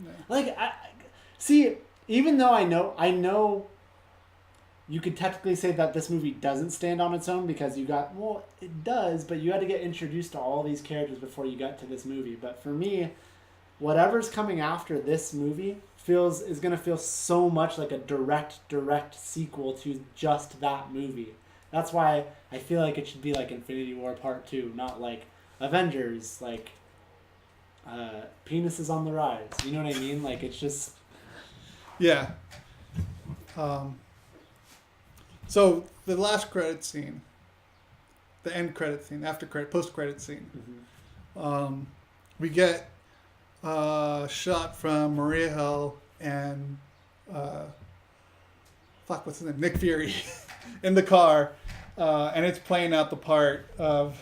Yeah. Like, see, even though I know you could technically say that this movie doesn't stand on its own, because it does, but you had to get introduced to all these characters before you got to this movie. But for me, whatever's coming after this movie is going to feel so much like a direct sequel to just that movie. That's why I feel like it should be like Infinity War Part 2, not like Avengers, like penises on the rise. You know what I mean? Like, it's just... Yeah. So the last credit scene, the end credit scene, post credit scene, we get a shot from Maria Hill and what's his name, Nick Fury, in the car, and it's playing out the part of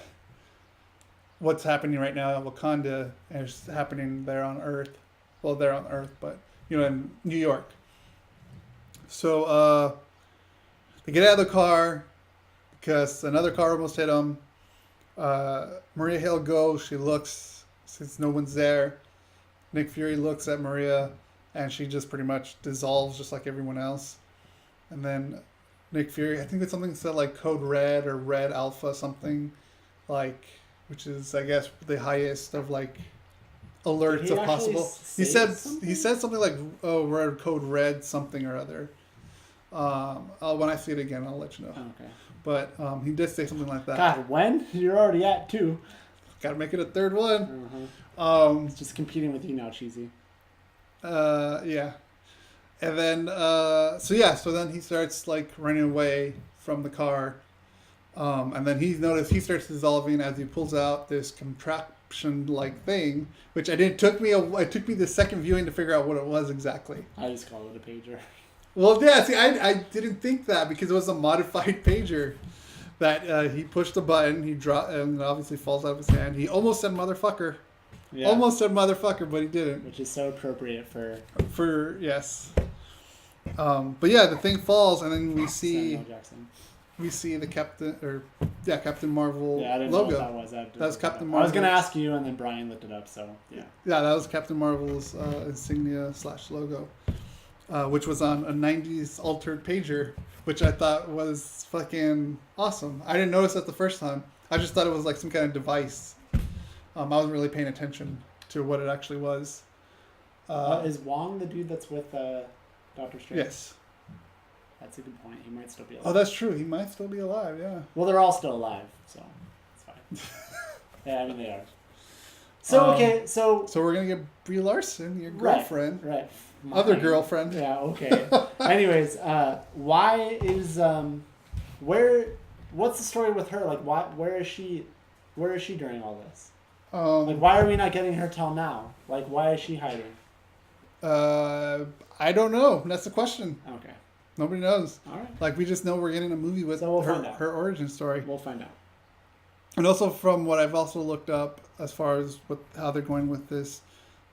what's happening right now in Wakanda, and it's happening there on Earth. Well, they're on Earth, but in New York. So they get out of the car because another car almost hit them. Maria Hill goes, she looks, since no one's there. Nick Fury looks at Maria, and she just pretty much dissolves just like everyone else. And then Nick Fury, I think it's something said like Code Red or Red Alpha something, like, which is, I guess, the highest of like alerts of possible. He said something like, oh, we're Code Red something or other. When I see it again, I'll let you know. Okay. But he did say something like that. God, when? You're already at 2. Got to make it a third one. It's just competing with you now, Cheesy. Yeah. And then, so then he starts like running away from the car. And then he starts dissolving as he pulls out this contraption-like thing, which it took me the second viewing to figure out what it was exactly. I just call it a pager. Well, yeah, see, I didn't think that because it was a modified pager that he pushed a button, he dropped, and it obviously falls out of his hand. He almost said motherfucker. Yeah. Almost said motherfucker, but he didn't. Which is so appropriate for yes. But yeah, the thing falls, and then we see the Captain Marvel logo. I didn't logo. know what that was. That was Captain Marvel. I was gonna ask you, and then Brian looked it up. So yeah. Yeah, that was Captain Marvel's insignia / logo. Which was on a 90s altered pager, which I thought was fucking awesome. I didn't notice that the first time. I just thought it was like some kind of device. I wasn't really paying attention to what it actually was. Is Wong the dude that's with Doctor Strange? Yes. That's a good point. He might still be alive. Oh, that's true. He might still be alive. Yeah. Well, they're all still alive, so it's fine. Yeah, I mean they are. So okay, so we're gonna get Brie Larson, your girlfriend, right? other Mine. girlfriend. Yeah. Okay. Anyways, why is where? What's the story with her? Like, why? Where is she? Where is she during all this? Like, why are we not getting her till now? Like, why is she hiding? I don't know. That's the question. Okay. Nobody knows. All right. Like, we just know we're getting a movie with So we'll find out. her origin story. We'll find out. And also from what I've also looked up as far as how they're going with this,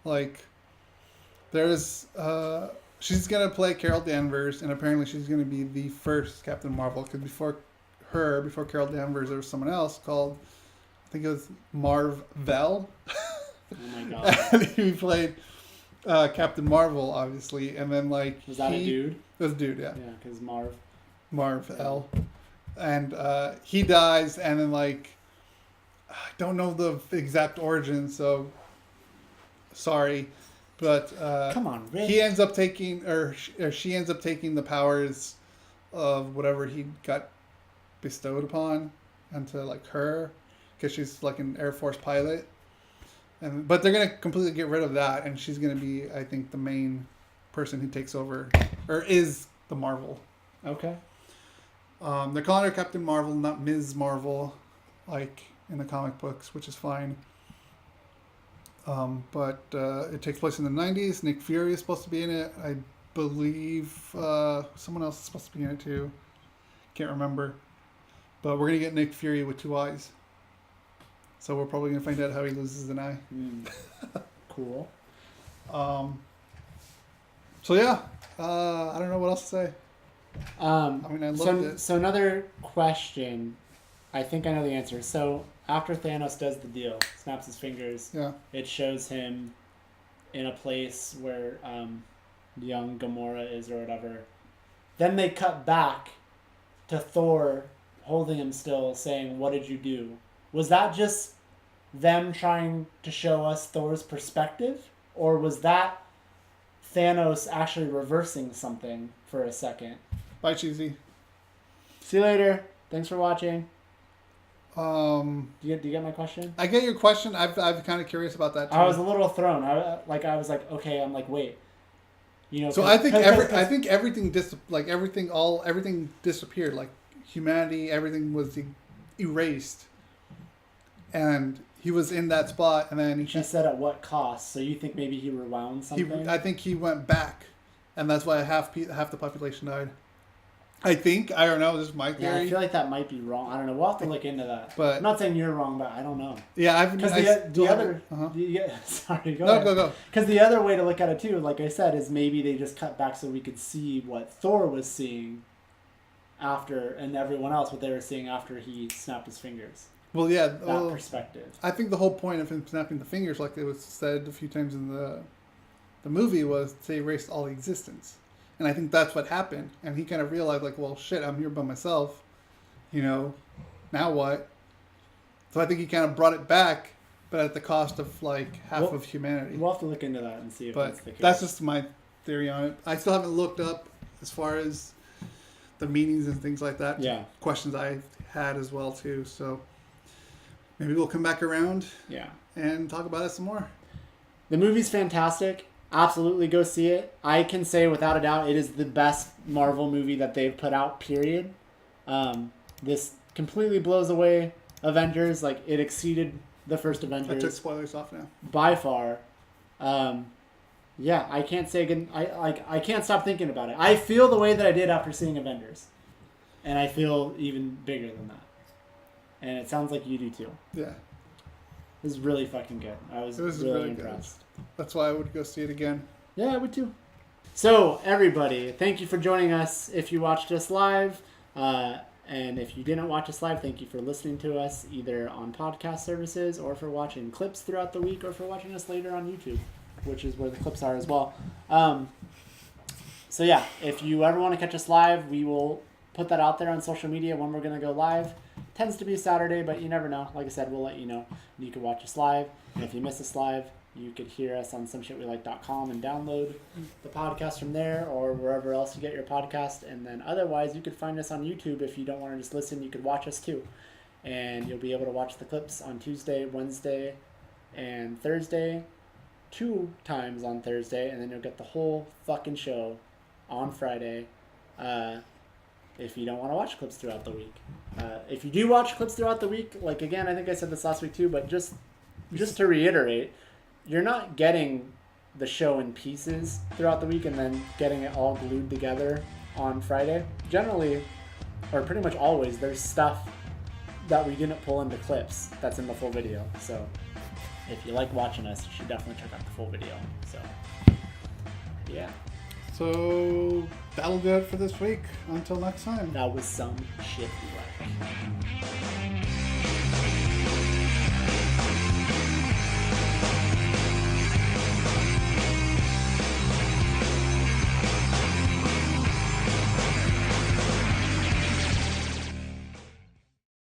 like, there's she's gonna play Carol Danvers, and apparently she's gonna be the first Captain Marvel. Because before Carol Danvers, there was someone else called, I think it was Marv Vell. Oh my god. And he played Captain Marvel, obviously, and then like Was that a dude? It was a dude, yeah. Yeah, because Marv. L. And he dies, and then like I don't know the exact origin, so sorry, but Come on, Rick. he ends up taking, or she ends up taking the powers of whatever he got bestowed upon onto like her, because she's like an Air Force pilot. But they're gonna completely get rid of that, and she's gonna be, I think, the main person who takes over, or is the Marvel. Okay. They're calling her Captain Marvel, not Ms. Marvel, like in the comic books, which is fine. But it takes place in the 90s. Nick Fury is supposed to be in it. I believe someone else is supposed to be in it too. Can't remember. But we're gonna get Nick Fury with 2 eyes. So we're probably gonna find out how he loses an eye. Cool. So yeah, I don't know what else to say. I mean, I loved it. So another question, I think I know the answer. So after Thanos does the deal, snaps his fingers, Yeah. it shows him in a place where young Gamora is or whatever. Then they cut back to Thor holding him still, saying, "What did you do?" Was that just them trying to show us Thor's perspective? Or was that Thanos actually reversing something for a second? Bye, cheesy. See you later. Thanks for watching. Um, Do you get my question? I get your question. I'm kind of curious about that too. I was a little thrown. I was like, okay. I'm like, wait. You know. So I think everything everything disappeared. Like humanity, everything was erased, and he was in that spot. And then She said at what cost? So you think maybe he rewound something? I think he went back, and that's why half the population died. I don't know. This is my theory. Yeah, I feel like that might be wrong. I don't know. We'll have to look into that. But I'm not saying you're wrong, but I don't know. Yeah, Because sorry, go. Because the other way to look at it too, like I said, is maybe they just cut back so we could see what Thor was seeing after, and everyone else what they were seeing after he snapped his fingers. Well, yeah, That perspective. I think the whole point of him snapping the fingers, like it was said a few times in the movie, was to erase all existence. And I think that's what happened. And he kind of realized, like, well, shit, I'm here by myself. You know, now what? So I think he kind of brought it back, but at the cost of, like, half of humanity. We'll have to look into that and see if But that's the case. that's just my theory on it. I still haven't looked up as far as the meanings and things like that. Yeah. Questions I had as well, too. So maybe we'll come back around and talk about it some more. The movie's fantastic. Absolutely go see it. I can say without a doubt it is the best Marvel movie that they've put out, period. This completely blows away Avengers. Like, it exceeded the first Avengers. I took spoilers off now. By far. Yeah, I can't say again. I can't stop thinking about it. I feel the way that I did after seeing Avengers. And I feel even bigger than that. And it sounds like you do too. Yeah. It was really fucking good. I was really impressed. Good. That's why I would go see it again. Yeah, I would too. So, everybody, thank you for joining us if you watched us live. And if you didn't watch us live, thank you for listening to us either on podcast services or for watching clips throughout the week or for watching us later on YouTube, which is where the clips are as well. So, yeah, if you ever want to catch us live, we will put that out there on social media when we're going to go live. Tends to be Saturday, but you never know. Like I said, we'll let you know. You can watch us live. And if you miss us live, You could hear us on someshitwelike.com and download the podcast from there or wherever else you get your podcast. And then otherwise, you could find us on YouTube. If you don't want to just listen, you could watch us too. And you'll be able to watch the clips on Tuesday, Wednesday, and Thursday. 2 times on Thursday. And then you'll get the whole fucking show on Friday. If you don't want to watch clips throughout the week. If you do watch clips throughout the week, like again, I think I said this last week too, but just to reiterate, you're not getting the show in pieces throughout the week and then getting it all glued together on Friday. Generally, or pretty much always, there's stuff that we didn't pull into clips that's in the full video. So if you like watching us, you should definitely check out the full video. So yeah. So that'll do it for this week. Until next time. That was some shit we like.